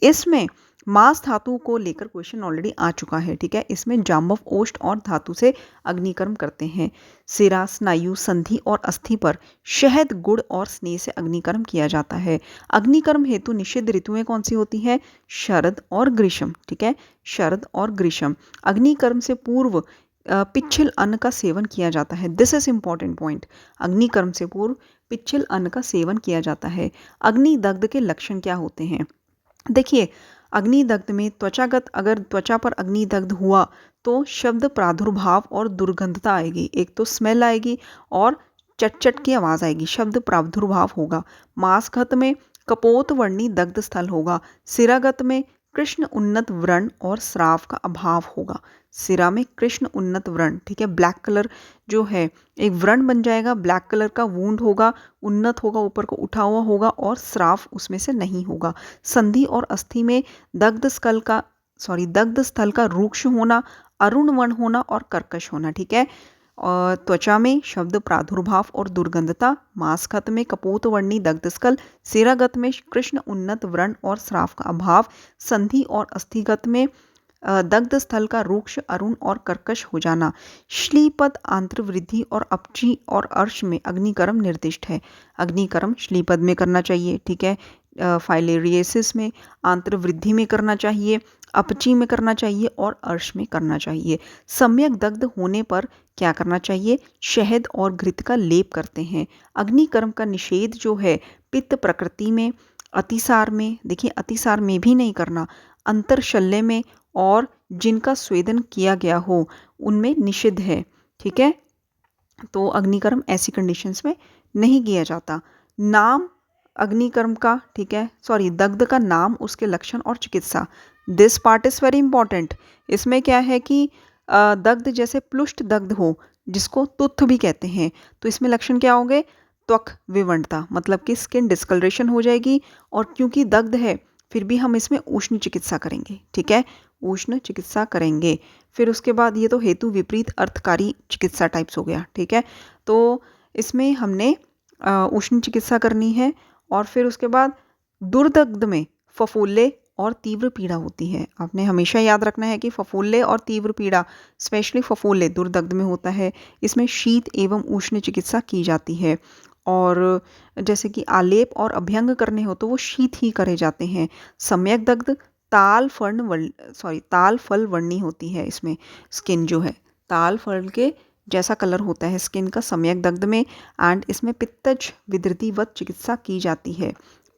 इसमें मांस धातु को लेकर क्वेश्चन ऑलरेडी आ चुका है, ठीक है, इसमें जाम्बव, ओष्ठ और धातु से अग्निकर्म करते हैं। सिरा, स्नायु, संधि और अस्थि पर शहद, गुड़ और स्नेह से अग्निकर्म किया जाता है। अग्निकर्म हेतु निषिद्ध ऋतुएं कौन सी होती हैं, शरद और ग्रीष्म, ठीक है, शरद और ग्रीष्म। अग्निकर्म से पूर्व पिच्छल अन्न का सेवन किया जाता है। This is important point. अग्निकर्म से पूर्व पिच्छल अन्न का सेवन किया जाता है। अग्निदग्ध के लक्षण क्या होते हैं? देखिए, अग्निदग्ध में त्वचागत, अगर त्वचा पर अग्निदग्ध हुआ तो शब्द प्रादुर्भाव और दुर्गंधता आएगी। एक तो स्मेल आएगी और चट-चट की आवाज़ आएगी, शब्द प्रादुर्भाव होगा। मांसगत में कपोत वर्णी दग्ध स्थल होगा। सिरागत में कृष्ण उन्नत व्रण और स्राव का अभाव होगा। सिरा में कृष्ण उन्नत व्रण, ठीक है, ब्लैक कलर जो है, एक व्रण बन जाएगा, ब्लैक कलर का वूंड होगा, उन्नत होगा, ऊपर को उठा हुआ होगा और स्राव उसमें से नहीं होगा। संधि और अस्थि में दग्ध स्थल का रूक्ष होना, अरुण वर्ण होना और कर्कश होना, ठीक है। और त्वचा में शब्द प्रादुर्भाव और दुर्गंधता, मांसगत में कपोत वर्णी दग्ध स्थल, सिरागत में कृष्ण उन्नत व्रण और स्राव का अभाव, संधि और अस्थिगत में दग्ध स्थल का रूक्ष, अरुण और कर्कश हो जाना। श्लीपद आंत्रवृद्धि और अपची और अर्श में अग्निकर्म निर्दिष्ट है। अग्निकर्म श्लीपद में करना चाहिए, ठीक है, फाइलेरियसिस में, आंत्रवृद्धि में करना चाहिए, अपची में करना चाहिए और अर्श में करना चाहिए। सम्यक दग्ध होने पर क्या करना चाहिए? शहद और घृत का लेप करते हैं। अग्निकर्म का निषेध जो है पित्त प्रकृति में, अतिसार में, देखिए अतिसार में भी नहीं करना, अंतरशल्य में और जिनका स्वेदन किया गया हो उनमें निषिद्ध है, ठीक है। तो अग्निकर्म ऐसी कंडीशंस में नहीं किया जाता। नाम अग्निकर्म का, ठीक है, दग्ध का नाम, उसके लक्षण और चिकित्सा। This part is very important. इसमें क्या है कि दग्ध जैसे प्लुष्ट दग्ध हो, जिसको तुत्थ भी कहते हैं, तो इसमें लक्षण क्या होंगे? त्वक विवंडता, मतलब कि स्किन डिस्कलरेशन हो जाएगी। और क्योंकि दग्ध है फिर भी हम इसमें उष्ण चिकित्सा करेंगे, ठीक है, उष्ण चिकित्सा करेंगे। फिर उसके बाद ये तो हेतु विपरीत अर्थकारी चिकित्सा टाइप्स हो गया, ठीक है। तो इसमें हमने उष्ण चिकित्सा करनी है। और फिर उसके बाद दुर्दग्ध में फफूल्ले और तीव्र पीड़ा होती है। आपने हमेशा याद रखना है कि फफूल्ले और तीव्र पीड़ा, स्पेशली फफूल्ले दुर्दग्ध में होता है। इसमें शीत एवं उष्ण चिकित्सा की जाती है। और जैसे कि आलेप और अभ्यंग करने हो तो वो शीत ही करे जाते हैं। सम्यक दग्ध ताल फल वर्णी होती है। इसमें स्किन जो है ताल फल के जैसा कलर होता है स्किन का सम्यक दग्ध में। एंड इसमें पित्तज विदृतिवत चिकित्सा की जाती है।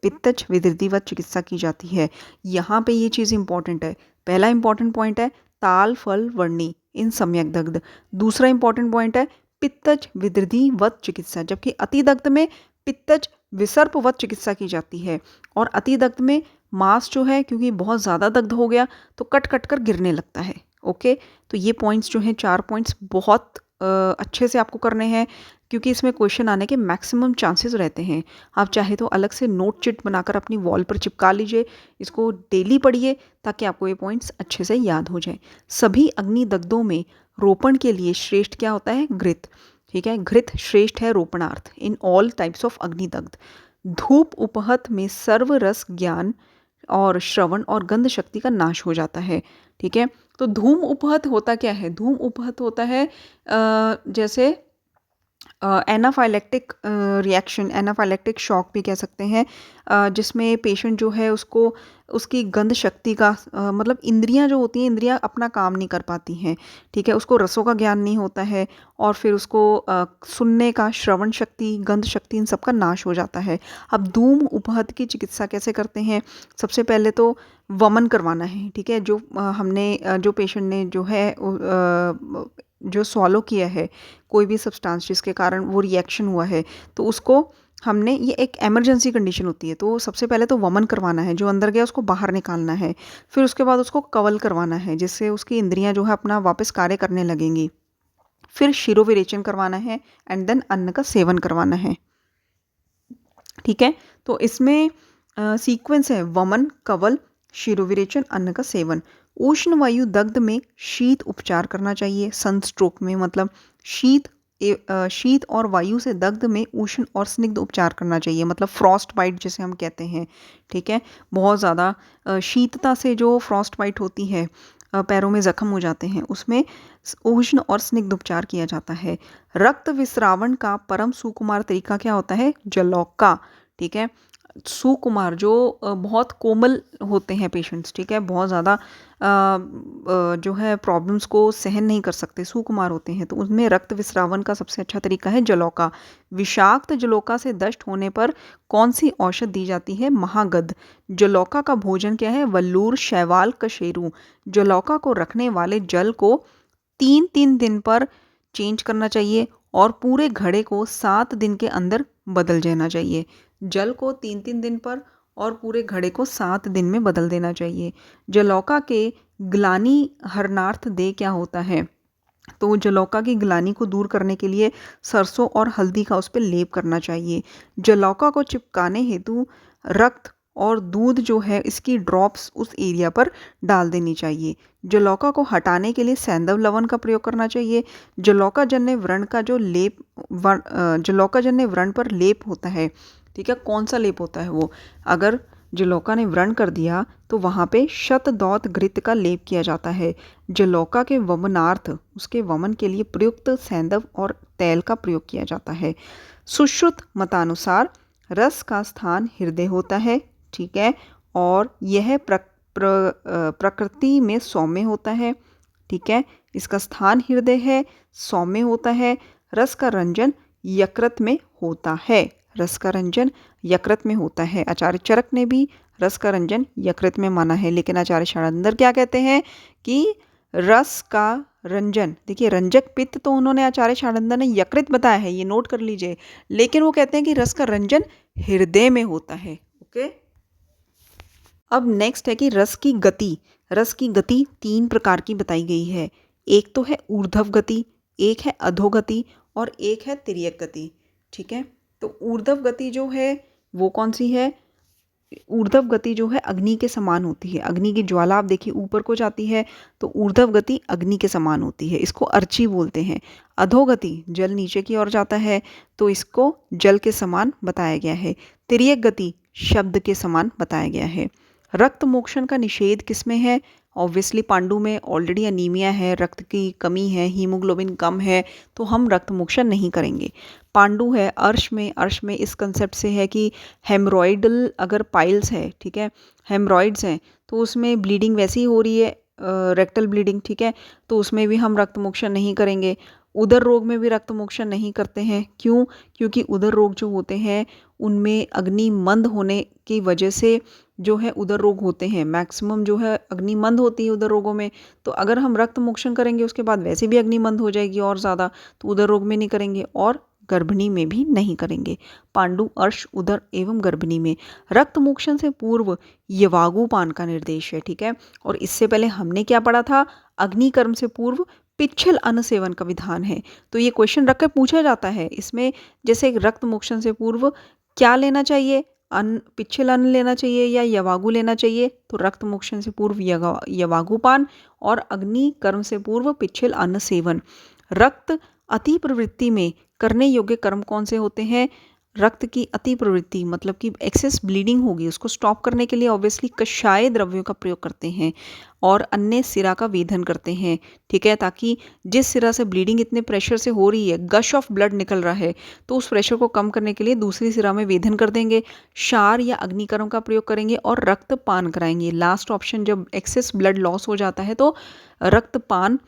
पित्तज विदृतिवत चिकित्सा की जाती है। यहाँ पे ये चीज़ इंपॉर्टेंट है। पहला इंपॉर्टेंट पॉइंट है ताल फल वर्णी इन सम्यक दग्ध। दूसरा इंपॉर्टेंट पॉइंट है पित्तज विदृतिवत चिकित्सा, जबकि अतिदग्ध में पित्तज विसर्पवत चिकित्सा की जाती है। और अतिदग्ध में मांस जो है, क्योंकि बहुत ज़्यादा दग्ध हो गया तो कट कट कर गिरने लगता है। ओके, तो ये पॉइंट्स जो हैं, 4 पॉइंट्स बहुत अच्छे से आपको करने हैं, क्योंकि इसमें क्वेश्चन आने के मैक्सिमम चांसेस रहते हैं। आप चाहे तो अलग से नोट चिट बनाकर अपनी वॉल पर चिपका लीजिए, इसको डेली पढ़िए ताकि आपको ये पॉइंट्स अच्छे से याद हो जाए। सभी अग्निदग्धों में रोपण के लिए श्रेष्ठ क्या होता है? घृत, ठीक है, घृत श्रेष्ठ है रोपणार्थ इन ऑल टाइप्स ऑफ अग्निदग्ध। धूप उपहत में सर्व रस ज्ञान और श्रवण और गंध शक्ति का नाश हो जाता है, ठीक है। तो धूम उपहत होता क्या है? धूम उपहत होता है जैसे एनाफाइलेक्टिक रिएक्शन, एनाफाइलेक्टिक शॉक भी कह सकते हैं, जिसमें पेशेंट जो है उसको उसकी गंध शक्ति का मतलब इंद्रियां जो होती हैं, इंद्रियां अपना काम नहीं कर पाती हैं, ठीक है, उसको रसों का ज्ञान नहीं होता है और फिर उसको सुनने का, श्रवण शक्ति, गंध शक्ति, इन सब का नाश हो जाता है। अब धूम उपहत की चिकित्सा कैसे करते हैं? सबसे पहले तो वमन करवाना है, ठीक है। जो पेशेंट ने जो है जो सॉलो किया है कोई भी सब्सटेंस जिसके कारण वो रिएक्शन हुआ है, तो उसको हमने, ये एक इमरजेंसी कंडीशन होती है, तो सबसे पहले तो वमन करवाना है, जो अंदर गया उसको बाहर निकालना है। फिर उसके बाद उसको कवल करवाना है, जिससे उसकी इंद्रियां जो है अपना वापस कार्य करने लगेंगी। फिर शिरोविरेचन करवाना है एंड देन अन्न का सेवन करवाना है, ठीक है। तो इसमें सीक्वेंस है वमन, कवल, शिरोविरेचन, अन्न का सेवन। उष्ण वायु दग्ध में शीत उपचार करना चाहिए। सनस्ट्रोक में मतलब शीत और वायु से दग्ध में उष्ण और स्निग्ध उपचार करना चाहिए, मतलब फ्रॉस्ट बाइट जिसे हम कहते हैं, ठीक है। बहुत ज़्यादा शीतता से जो फ्रॉस्ट बाइट होती है, पैरों में जख्म हो जाते हैं, उसमें उष्ण और स्निग्ध उपचार किया जाता है। रक्त विस्रावण का परम सुकुमार तरीका क्या होता है? जलौका, ठीक है। सुकुमार जो बहुत कोमल होते हैं पेशेंट्स, ठीक है, बहुत ज़्यादा जो है प्रॉब्लम्स को सहन नहीं कर सकते, सुकुमार होते हैं, तो उनमें रक्त विस्रावन का सबसे अच्छा तरीका है जलौका। विषाक्त जलौका से दष्ट होने पर कौन सी औषध दी जाती है? महागद। जलौका का भोजन क्या है? वल्लूर, शैवाल, कशेरू। जलौका को रखने वाले जल को 3-3 दिन पर चेंज करना चाहिए और पूरे घड़े को 7 दिन के अंदर बदल देना चाहिए। जल को 3-3 दिन पर और पूरे घड़े को 7 दिन में बदल देना चाहिए। जलौका के ग्लानि हरणार्थ दे क्या होता है? तो जलौका की ग्लानि को दूर करने के लिए सरसों और हल्दी का उस पे लेप करना चाहिए। जलौका को चिपकाने हेतु रक्त और दूध जो है इसकी ड्रॉप्स उस एरिया पर डाल देनी चाहिए। जलौका को हटाने के लिए सैंधव लवण का प्रयोग करना चाहिए। जलौका जन्य व्रण का जो लेप जलौका जन्य व्रण पर लेप होता है, ठीक है, कौन सा लेप होता है वो? अगर जलौका ने व्रण कर दिया तो वहाँ पे शतदौत घृत का लेप किया जाता है। जलौका के वमनार्थ उसके वमन के लिए प्रयुक्त सैंधव और तैल का प्रयोग किया जाता है। सुश्रुत मतानुसार रस का स्थान हृदय होता है, ठीक है, और यह प्रकृति में सौम्य होता है, ठीक है, इसका स्थान हृदय है, सौम्य होता है। रस का रंजन यकृत में होता है, रस का रंजन यकृत में होता है। आचार्य चरक ने भी रस का रंजन यकृत में माना है, लेकिन आचार्य षडंगर क्या कहते हैं कि रस का रंजन, देखिए रंजक पित्त तो उन्होंने आचार्य षडंगर ने यकृत बताया है, ये नोट कर लीजिए, लेकिन वो कहते हैं कि रस का रंजन हृदय में होता है। ओके, अब नेक्स्ट है कि रस की गति। रस की गति 3 प्रकार की बताई गई है। एक तो है ऊर्ध्व गति, एक है अधोगति और एक है तिर्यक गति, ठीक है। तो ऊर्ध्व गति जो है वो कौन सी है? ऊर्ध्व गति जो है अग्नि के समान होती है। अग्नि की ज्वाला आप देखिए ऊपर को जाती है, तो ऊर्ध्व गति अग्नि के समान होती है, इसको अर्ची बोलते हैं। अधोगति जल नीचे की ओर जाता है, तो इसको जल के समान बताया गया है। तिर्यक गति शब्द के समान बताया गया है। रक्त मोक्षण का निषेध किसमें है? ऑब्वियसली पांडु में। ऑलरेडी अनीमिया है, रक्त की कमी है, हीमोग्लोबिन कम है, तो हम रक्त मोक्षण नहीं करेंगे। पांडु है अर्श में। अर्श में इस कंसेप्ट से है कि हेमरॉइडल अगर पाइल्स है, ठीक है, हेमरॉइड्स हैं, तो उसमें ब्लीडिंग वैसी ही हो रही है, रेक्टल ब्लीडिंग, ठीक है, तो उसमें भी हम रक्त मोक्षण नहीं करेंगे। उदर रोग में भी रक्त मोक्षण नहीं करते हैं। क्यों? क्योंकि उदर रोग जो होते हैं उनमें अग्नि मंद होने की वजह से जो है उदर रोग होते हैं, मैक्सिमम जो है अग्नि मंद होती है उदर रोगों में। तो अगर हम रक्त मोक्षण करेंगे उसके बाद वैसे भी अग्नि मंद हो जाएगी और ज़्यादा, तो उदर रोग में नहीं करेंगे और गर्भिणी में भी नहीं करेंगे। पांडु अर्श उदर एवं गर्भिणी में। रक्त मोक्षण से पूर्व यवागुपान का निर्देश है, ठीक है, और इससे पहले हमने क्या पढ़ा था? अग्निकर्म से पूर्व पिच्छल अन्न सेवन का विधान है। तो ये क्वेश्चन रख कर पूछा जाता है इसमें, जैसे रक्त मोक्षण से पूर्व क्या लेना चाहिए? अन्न, पिच्छल अन्न लेना चाहिए या यवागु लेना चाहिए? तो रक्त मोक्षण से पूर्व यवागुपान और अग्नि कर्म से पूर्व पिच्छल अन्न सेवन। रक्त अति प्रवृत्ति में करने योग्य कर्म कौन से होते हैं? रक्त की अति प्रवृत्ति मतलब कि एक्सेस ब्लीडिंग होगी, उसको स्टॉप करने के लिए ऑब्वियसली कषाय द्रव्यों का प्रयोग करते हैं और अन्य सिरा का वेधन करते हैं, ठीक है, ताकि जिस सिरा से ब्लीडिंग इतने प्रेशर से हो रही है, गश ऑफ ब्लड निकल रहा है, तो उस प्रेशर को कम करने के लिए दूसरी सिरा में वेधन कर देंगे, क्षार या अग्निकर्म का प्रयोग करेंगे और रक्तपान कराएंगे। लास्ट ऑप्शन, जब एक्सेस ब्लड लॉस हो जाता है तो रक्तपान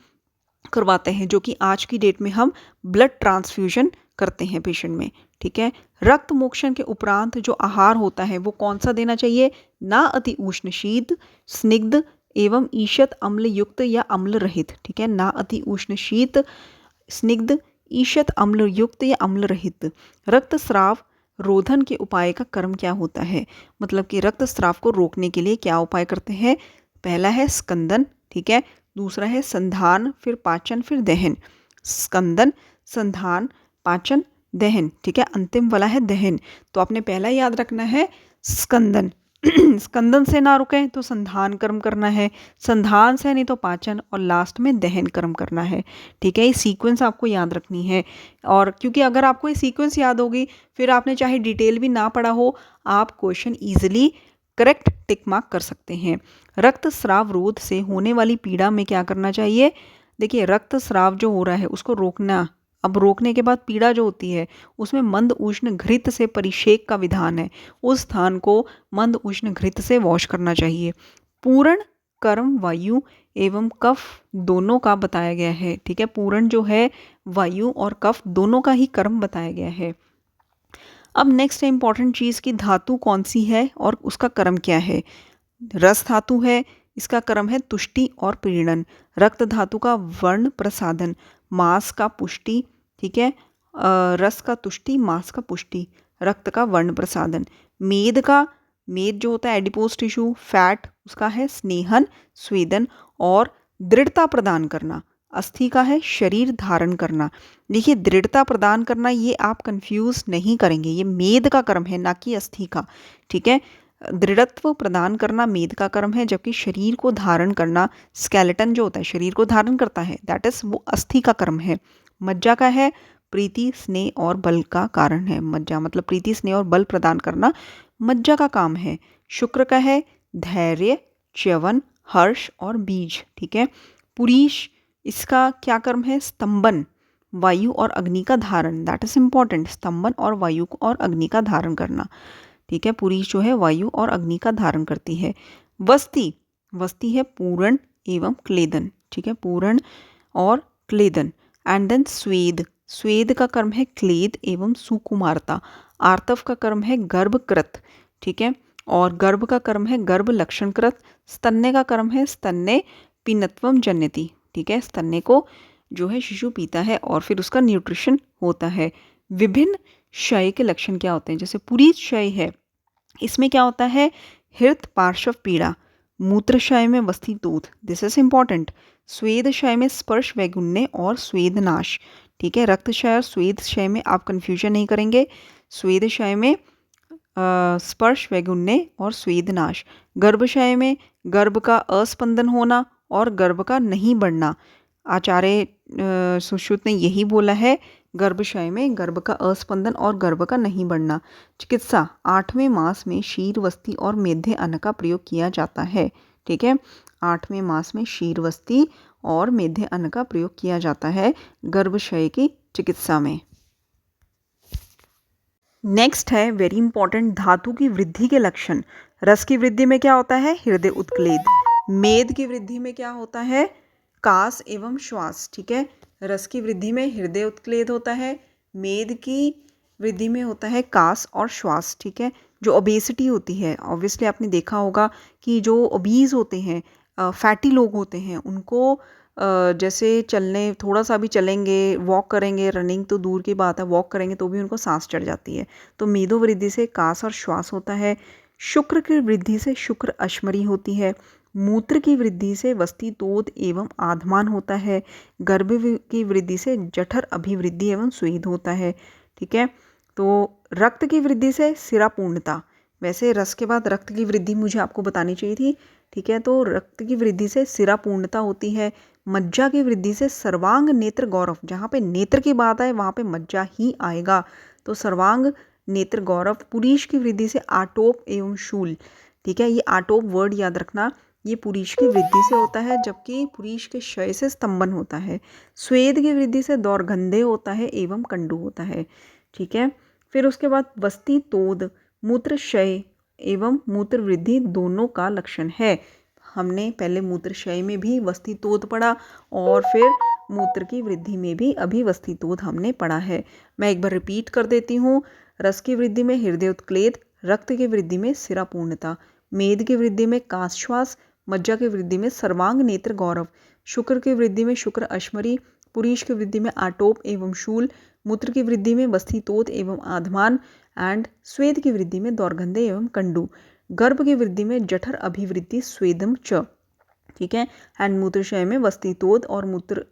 करवाते हैं, जो कि आज की डेट में हम ब्लड ट्रांसफ्यूजन करते हैं पेशेंट में, ठीक है। रक्त मोक्षण के उपरांत जो आहार होता है वो कौन सा देना चाहिए? ना अति उष्ण शीत, स्निग्ध एवं ईषत अम्ल युक्त या अम्ल रहित, ठीक है, ना अति उष्ण शीत, स्निग्ध, ईषत अम्ल युक्त या अम्ल रहित। रक्तस्राव रोधन के उपाय का कर्म क्या होता है? मतलब कि रक्तस्राव को रोकने के लिए क्या उपाय करते हैं? पहला है स्कंदन, ठीक है, दूसरा है संधान, फिर पाचन, फिर दहन। स्कंदन, संधान, पाचन, दहन, ठीक है, अंतिम वाला है दहन। तो आपने पहला याद रखना है स्कंदन। स्कंदन से ना रुके तो संधान कर्म करना है, संधान से नहीं तो पाचन, और लास्ट में दहन कर्म करना है, ठीक है। ये सीक्वेंस आपको याद रखनी है, और क्योंकि अगर आपको ये सीक्वेंस याद होगी फिर आपने चाहे डिटेल भी ना पढ़ा हो, आप question easily correct tick mark कर सकते हैं। रक्तस्राव रोध से होने वाली पीड़ा में क्या करना चाहिए? देखिए रक्तस्राव जो हो रहा है उसको रोकना, अब रोकने के बाद पीड़ा जो होती है उसमें मंद उष्ण घृत से परिषेक का विधान है, उस स्थान को मंद उष्ण घृत से वॉश करना चाहिए। पूर्ण कर्म वायु एवं कफ दोनों का बताया गया है, ठीक है। पूर्ण जो है वायु और कफ दोनों का ही कर्म बताया गया है। अब नेक्स्ट है इंपॉर्टेंट चीज़ की धातु कौन सी है और उसका कर्म क्या है। रस धातु है, इसका कर्म है तुष्टि और पीड़न। रक्त धातु का वर्ण प्रसादन, मांस का पुष्टि, ठीक है। रस का तुष्टि, मांस का पुष्टि, रक्त का वर्ण प्रसादन। मेद का, मेद जो होता है एडिपोज टिश्यू, फैट उसका है स्नेहन, स्वेदन और दृढ़ता प्रदान करना। अस्थि का है शरीर धारण करना। देखिए दृढ़ता प्रदान करना ये आप कंफ्यूज नहीं करेंगे, ये मेद का कर्म है ना कि अस्थि का, ठीक है। दृढ़त्व प्रदान करना मेद का कर्म है, जबकि शरीर को धारण करना, स्केलेटन जो होता है शरीर को धारण करता है, दैट इज वो अस्थि का कर्म है। मज्जा का है प्रीति स्नेह और बल का कारण है। मज्जा मतलब प्रीति स्नेह और बल प्रदान करना मज्जा का काम है। शुक्र का है धैर्य, च्यवन, हर्ष और बीज, ठीक है। पुरीश, इसका क्या कर्म है, स्तंभन, वायु और अग्नि का धारण, दैट इज इंपॉर्टेंट, स्तंभन और वायु और अग्नि का धारण करना, ठीक है। पुरीश जो है वायु और अग्नि का धारण करती है। वस्ती, वस्ती है पूरण एवं क्लेदन, ठीक है, पूरण और क्लेदन। एंड देन स्वेद, स्वेद का कर्म है क्लेद एवं सुकुमारता। आर्तव का कर्म है गर्भकृत, ठीक है, और गर्भ का कर्म है गर्भ लक्षणकृत। स्तन्य का कर्म है स्तन्य पीनत्वम जन्यति, ठीक है, स्तन्य को जो है शिशु पीता है और फिर उसका न्यूट्रिशन होता है। विभिन्न क्षय के लक्षण क्या होते हैं, जैसे पुरीत क्षय है, इसमें क्या होता है, हृत पार्श्व पीड़ा। मूत्रशय में वस्ती तोथ, दिस इज इंपॉर्टेंट। स्वेद क्षय में स्पर्श वैगुण्य और स्वेद नाश, ठीक है। रक्त क्षय और स्वेद क्षय में आप कंफ्यूजन नहीं करेंगे। स्वेद क्षय में स्पर्श वैगुण्य और स्वेद नाश। गर्भाशय में गर्भ का अस्पंदन होना और गर्भ का नहीं बढ़ना। आचार्य सुश्रुत ने यही बोला है, गर्भाशय में गर्भ का अस्पंदन और गर्भ का नहीं बढ़ना। चिकित्सा, 8वें मास में शीरवस्ती और मेध्य अन्न का प्रयोग किया जाता है, ठीक है। 8वें मास में शीरवस्ती और मेध्य अन्न का प्रयोग किया जाता है गर्भाशय की चिकित्सा में। नेक्स्ट है वेरी इंपॉर्टेंट, धातु की वृद्धि के लक्षण। रस की वृद्धि में क्या होता है, हृदय उत्क्लेद। मेद की वृद्धि में क्या होता है, कास एवं श्वास, ठीक है। रस की वृद्धि में हृदय उत्क्लेद होता है, मेद की वृद्धि में होता है कास और श्वास, ठीक है। जो ओबेसिटी होती है, ऑब्वियसली आपने देखा होगा कि जो ओबीज होते हैं, फैटी लोग होते हैं, उनको जैसे चलने, थोड़ा सा भी चलेंगे, वॉक करेंगे, रनिंग तो दूर की बात है, वॉक करेंगे तो भी उनको सांस चढ़ जाती है। तो मेदो वृद्धि से कास और श्वास होता है। शुक्र की वृद्धि से शुक्र अश्मरी होती है। मूत्र की वृद्धि से वस्ती तोद एवं आधमान होता है। गर्भ की वृद्धि से जठर अभिवृद्धि एवं स्वेद होता है, ठीक है। तो रक्त की वृद्धि से सिरा पूर्णता, वैसे रस के बाद रक्त की वृद्धि मुझे आपको बतानी चाहिए थी, ठीक है। तो रक्त की वृद्धि से सिरा पूर्णता होती है। मज्जा की वृद्धि से सर्वांग नेत्र गौरव, जहाँ पे नेत्र की बात आए वहाँ पे मज्जा ही आएगा, तो सर्वांग नेत्र गौरव। पुरीश की वृद्धि से आटोप एवं शूल, ठीक है। ये आटोप वर्ड याद रखना, ये पुरीश की वृद्धि से होता है, जबकि पुरीश के क्षय से स्तंभन होता है। स्वेद की वृद्धि से दौर्गंधे होता है एवं कंडू होता है, ठीक है। फिर उसके बाद वस्ती तोद, मूत्र क्षय एवं मूत्र वृद्धि दोनों का लक्षण है। हमने पहले मूत्र क्षय में भी वस्ती तोद पढ़ा और फिर मूत्र की वृद्धि में भी अभी वस्ती तोद हमने पढ़ा है। मैं एक बार रिपीट कर देती हूँ। रस की वृद्धि में हृदय उत्क्लेद, रक्त की वृद्धि में सिरा पूर्णता, मेद की वृद्धि में काश्वास, मज्जा की वृद्धि में सर्वांग नेत्र गौरव, शुक्र की वृद्धि में शुक्र अश्मरी, पुरीश की वृद्धि में आटोप एवं शूल, मूत्र की वृद्धि में वस्ती तोद एवं आधमान एंड स्वेद की वृद्धि में दौर्गंधे एवं कंडू, गर्भ की वृद्धि में जठर अभिवृद्धि स्वेदम च, ठीक है। एंड मूत्रशय में वस्तीतोद और मूत्र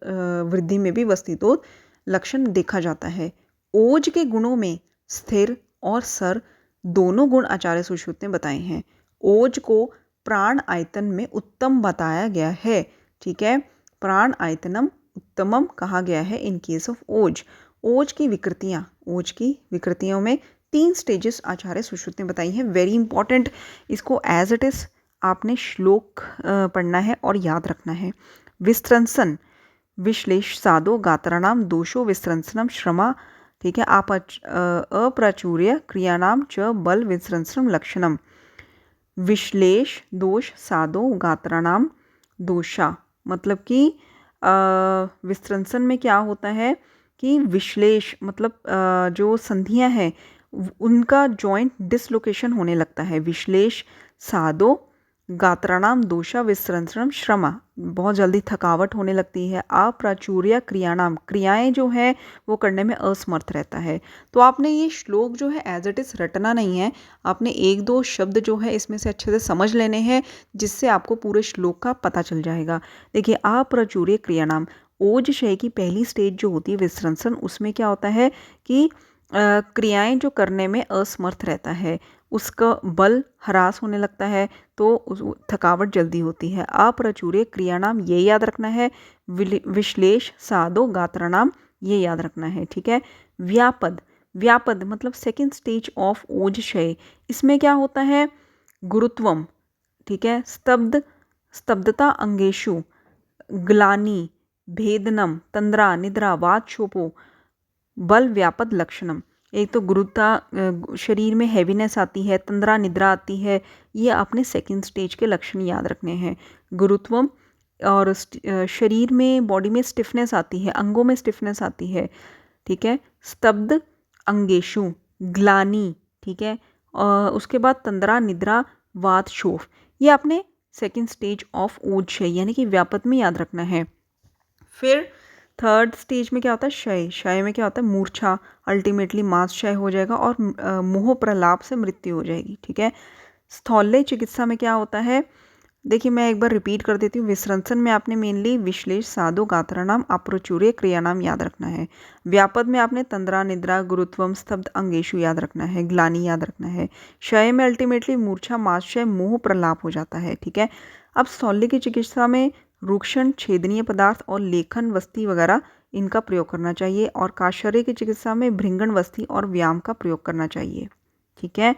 वृद्धि में भी वस्तीतोद लक्षण देखा जाता है। ओज के गुणों में स्थिर और सर दोनों गुण आचार्य सुश्रुत ने बताए हैं। ओज को प्राण आयतन में उत्तम बताया गया है, ठीक है। प्राण आयतनम उत्तमम कहा गया है इन केस ऑफ ओज। ओज की विकृतियाँ, ओज की विकृतियों में 3 स्टेजेस आचार्य सुश्रुत ने बताई हैं, वेरी इंपॉर्टेंट। इसको एज इट इज़ आपने श्लोक पढ़ना है और याद रखना है। विस्त्रंसन, विश्लेष साधो गात्राणां दोषो विसृंसनं श्रमा, ठीक है, अप्राचुर्य क्रियाणां च बल विसृंसनं लक्षणम। विश्लेष दोष साधो गात्राणाम दोषा, मतलब कि विसृंसन में क्या होता है कि विश्लेष मतलब जो संधियां हैं उनका जॉइंट डिसलोकेशन होने लगता है। विश्लेष साधो गात्राणाम दोषा विसृंसनम श्रमा, बहुत जल्दी थकावट होने लगती है। अप्राचुर्य क्रियाणाम, क्रियाएं जो है वो करने में असमर्थ रहता है। तो आपने ये श्लोक जो है एज इट इज़ रटना नहीं है, आपने एक दो शब्द जो है इसमें से अच्छे से समझ लेने हैं, जिससे आपको पूरे श्लोक का पता चल जाएगा। देखिए, अप्राचुर्य क्रियाणाम, ओज शय की पहली स्टेज जो होती है विसृंसन, उसमें क्या होता है कि क्रियाएं जो करने में असमर्थ रहता है, उसका बल ह्रास होने लगता है, तो थकावट जल्दी होती है। अप्राचुर्य क्रियाणाम ये याद रखना है, विश्लेष साधो गात्राणाम ये याद रखना है, ठीक है। व्यापद, व्यापद मतलब सेकंड स्टेज ऑफ ओजशय, इसमें क्या होता है, गुरुत्वम, ठीक है, स्तब्ध, स्तब्धता अंगेशु, ग्लानि, भेदनम, तंद्रा, निद्रा, वातशोपो, बल व्यापद लक्षणम। एक तो गुरुता, शरीर में हैवीनेस आती है, तंद्रा निद्रा आती है, ये आपने सेकंड स्टेज के लक्षण याद रखने हैं। गुरुत्वम और शरीर में, बॉडी में स्टिफनेस आती है, अंगों में स्टिफनेस आती है, ठीक है। स्तब्ध अंगेशु, ग्लानि, ठीक है। उसके बाद तंद्रा निद्रा वात शोफ, ये आपने सेकंड स्टेज ऑफ ओज यानी कि व्यापद में याद रखना है। फिर थर्ड स्टेज में क्या होता है, क्षय, क्षय में क्या होता है, मूर्छा, अल्टीमेटली मांस क्षय हो जाएगा और मोह प्रलाप से मृत्यु हो जाएगी, ठीक है। स्थौल्य चिकित्सा में क्या होता है, देखिए मैं एक बार रिपीट कर देती हूँ। विसृंसन में आपने मेनली विश्लेष साधो गात्राणाम अप्राचुर्य क्रियानाम याद रखना है। व्यापद में आपने तंद्रा निद्रा गुरुत्वम स्तब्ध अंगेशु याद रखना है, ग्लानि याद रखना है। क्षय में अल्टीमेटली मूर्छा मांसक्षय मोह प्रलाप हो जाता है, ठीक है। अब स्थौल्य की चिकित्सा में रूक्षण, छेदनीय पदार्थ और लेखन वस्ती वगैरह इनका प्रयोग करना चाहिए, और काशर्य की चिकित्सा में भृंगण वस्ती और व्यायाम का प्रयोग करना चाहिए, ठीक है।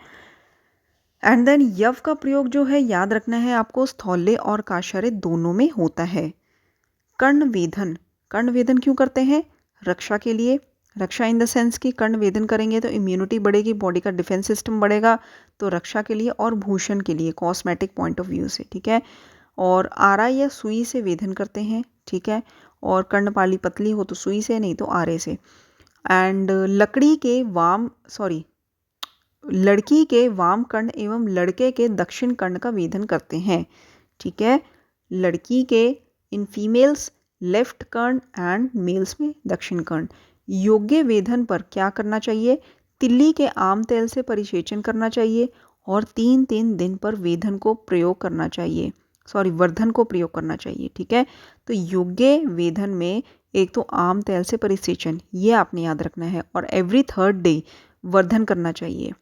एंड देन यव का प्रयोग जो है याद रखना है आपको, स्थौल्य और काशर्य दोनों में होता है। कर्ण वेधन, कर्ण वेधन क्यों करते हैं, रक्षा के लिए। रक्षा इन द सेंस कि कर्ण वेधन करेंगे तो इम्यूनिटी बढ़ेगी, बॉडी का डिफेंस सिस्टम बढ़ेगा, तो रक्षा के लिए और भूषण के लिए, कॉस्मेटिक पॉइंट ऑफ व्यू से, ठीक है। और आरा या सुई से वेधन करते हैं, ठीक है। और कर्णपाली पतली हो तो सुई से, नहीं तो आरे से। एंड लकड़ी के वाम सॉरी लड़की के वाम कर्ण एवं लड़के के दक्षिण कर्ण का वेधन करते हैं, ठीक है। लड़की के इन फीमेल्स लेफ्ट कर्ण एंड मेल्स में दक्षिण कर्ण। योग्य वेधन पर क्या करना चाहिए, तिल्ली के आम तेल से परिसेचन करना चाहिए और 3-3 दिन पर वेधन को प्रयोग करना चाहिए, वर्धन को प्रयोग करना चाहिए, ठीक है। तो योग्य वेधन में एक तो आम तेल से परिसेचन, ये आपने याद रखना है, और एवरी थर्ड डे वर्धन करना चाहिए,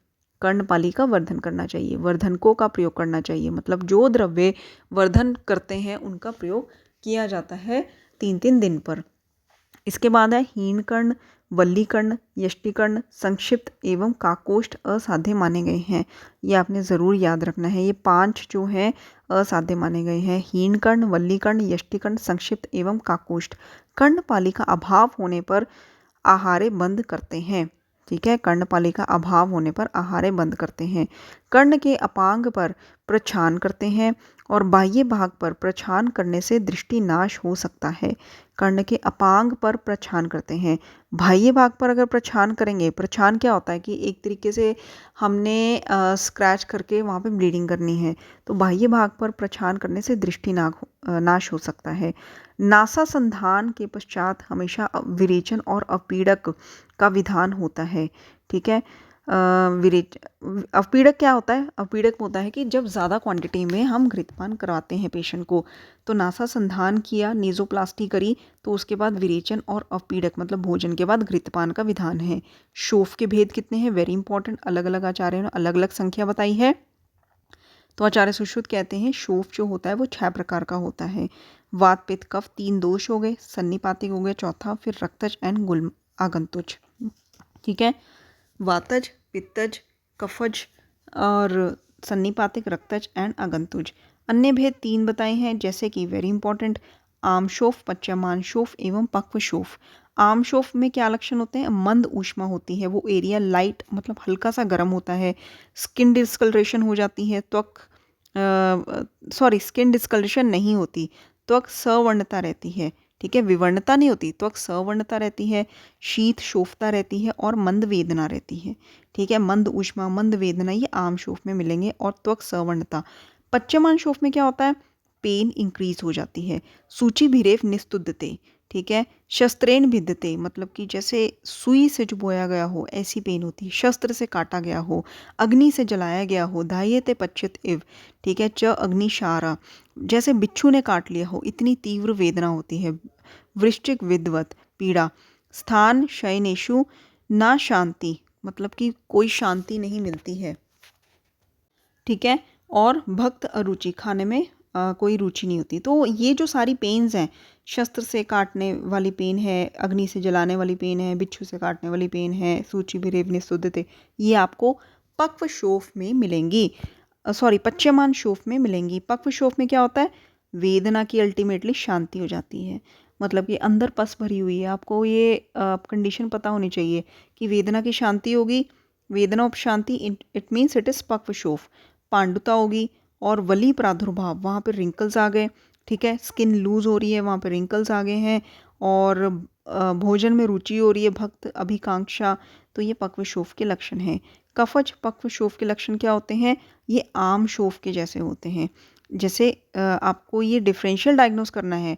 कर्णपाली का वर्धन करना चाहिए, वर्धनको का प्रयोग करना चाहिए, मतलब जो द्रव्य वर्धन करते हैं उनका प्रयोग किया जाता है 3-3 दिन पर। इसके बाद है हीनकर्ण, वल्लीकर्ण, यष्टिकर्ण, संक्षिप्त एवं काकोष्ठ असाध्य माने गए हैं, ये आपने ज़रूर याद रखना है। ये 5 जो हैं असाध्य माने गए हैं, हीनकर्ण, वल्लीकर्ण, यष्टिकर्ण, संक्षिप्त एवं काकोष्ठ। कर्णपाली का अभाव होने पर आहारे बंद करते हैं, ठीक है। कर्णपाली का अभाव होने पर आहारे बंद करते हैं। कर्ण के अपांग पर प्रछान करते हैं और बाह्य भाग पर प्रछान करने से दृष्टि नाश हो सकता है। कर्ण के अपांग पर प्रछान करते हैं, बाह्य भाग पर अगर प्रछान करेंगे, प्रछान क्या होता है कि एक तरीके से हमने स्क्रैच करके वहाँ पे ब्लीडिंग करनी है, तो बाह्य भाग पर प्रछान करने से दृष्टि नाश हो सकता है। नासा संधान के पश्चात हमेशा विरेचन और अपीड़क का विधान होता है, ठीक है। अपीड़क क्या होता है, अपीड़क होता है कि जब ज़्यादा क्वांटिटी में हम घृतपान करवाते हैं पेशेंट को, तो नासा संधान किया, नेज़ोप्लास्टी करी, तो उसके बाद विरेचन और अपीड़क मतलब भोजन के बाद घृतपान का विधान है। शोफ के भेद कितने हैं, वेरी इंपॉर्टेंट, अलग अलग आचार्यों ने अलग अलग संख्या बताई है। तो आचार्य सुश्रुत कहते हैं शोफ जो होता है वो 6 प्रकार का होता है। वात पित्त कफ 3 दोष हो गए, सन्निपातिक हो गया चौथा, फिर रक्तज एंड गुल्म आगंतुज, ठीक है। वातज, पित्तज, कफज और सन्निपातिक, रक्तज एंड आगंतुज। अन्य भेद 3 बताए हैं, जैसे कि वेरी इंपॉर्टेंट, आमशोफ, पश्चिमांशोफ एवं पक्वशोफ। आमशोफ में क्या लक्षण होते हैं? मंद ऊष्मा होती है, वो एरिया लाइट मतलब हल्का सा गर्म होता है। स्किन डिस्कलरेशन हो जाती है, त्वक स्किन डिस्कलरेशन नहीं होती, त्वक सवर्णता रहती है, ठीक है, विवर्णता नहीं होती, त्वक सवर्णता रहती है, शीत शोफता रहती है और मंद वेदना रहती है, ठीक है। मंद ऊष्मा, मंद वेदना ये आमशोफ में मिलेंगे और त्वक सवर्णता। पश्चिमांशोफ में क्या होता है? पेन इंक्रीज हो जाती है। सूची भिरेव निस्तुद्धते, ठीक है। शस्त्रेण भिद्यते मतलब कि जैसे सुई से चुभोया गया हो ऐसी पेन होती है। शस्त्र से काटा गया हो, अग्नि से जलाया गया हो, धायेते पच्यत इव, ठीक है। च अग्निशारा जैसे बिच्छू ने काट लिया हो, इतनी तीव्र वेदना होती है। वृश्चिक विद्वत पीड़ा। स्थान शयनेशु ना शांति मतलब कि कोई शांति नहीं मिलती है, ठीक है। और भक्त अरुचि खाने में कोई रुचि नहीं होती। तो ये जो सारी पेन्स हैं, शस्त्र से काटने वाली पेन है, अग्नि से जलाने वाली पेन है, बिच्छू से काटने वाली पेन है, सूची भिरेवने सुद्धते, ये आपको पक्व शोफ में मिलेंगी। पश्चिमान शोफ में मिलेंगी। पक्व शोफ में क्या होता है? वेदना की अल्टीमेटली शांति हो जाती है, मतलब कि अंदर पस भरी हुई है। आपको ये कंडीशन पता होनी चाहिए कि वेदना की शांति होगी, वेदना उपशांति, इट मीन्स इट इज़ पक्व शोफ। पांडुता होगी और वली प्रादुर्भाव, वहाँ पे रिंकल्स आ गए, ठीक है। स्किन लूज हो रही है, वहाँ पे रिंकल्स आ गए हैं। और भोजन में रुचि हो रही है, भक्त अभिकांक्षा, तो ये पक्व शोफ के लक्षण हैं। कफज पक्व शोफ के लक्षण क्या होते हैं? ये आम शोफ के जैसे होते हैं। जैसे आपको ये डिफरेंशियल डायग्नोस करना है,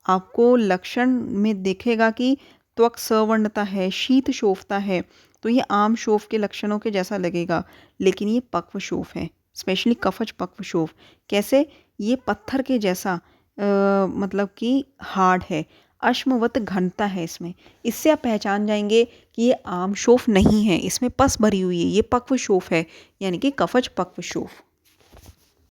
आपको लक्षण में देखेगा कि त्वक सवर्णता है, शीत शोफता है, तो ये आम शोफ के लक्षणों के जैसा लगेगा, लेकिन ये पक्व शोफ है। स्पेशली कफज पक्व शोफ कैसे? ये पत्थर के जैसा मतलब कि हार्ड है, अश्मवत घनता है इसमें। इससे आप पहचान जाएंगे कि ये आम शोफ नहीं है, इसमें पस भरी हुई है, ये पक्व शोफ है, यानी कि कफज पक्व शोफ।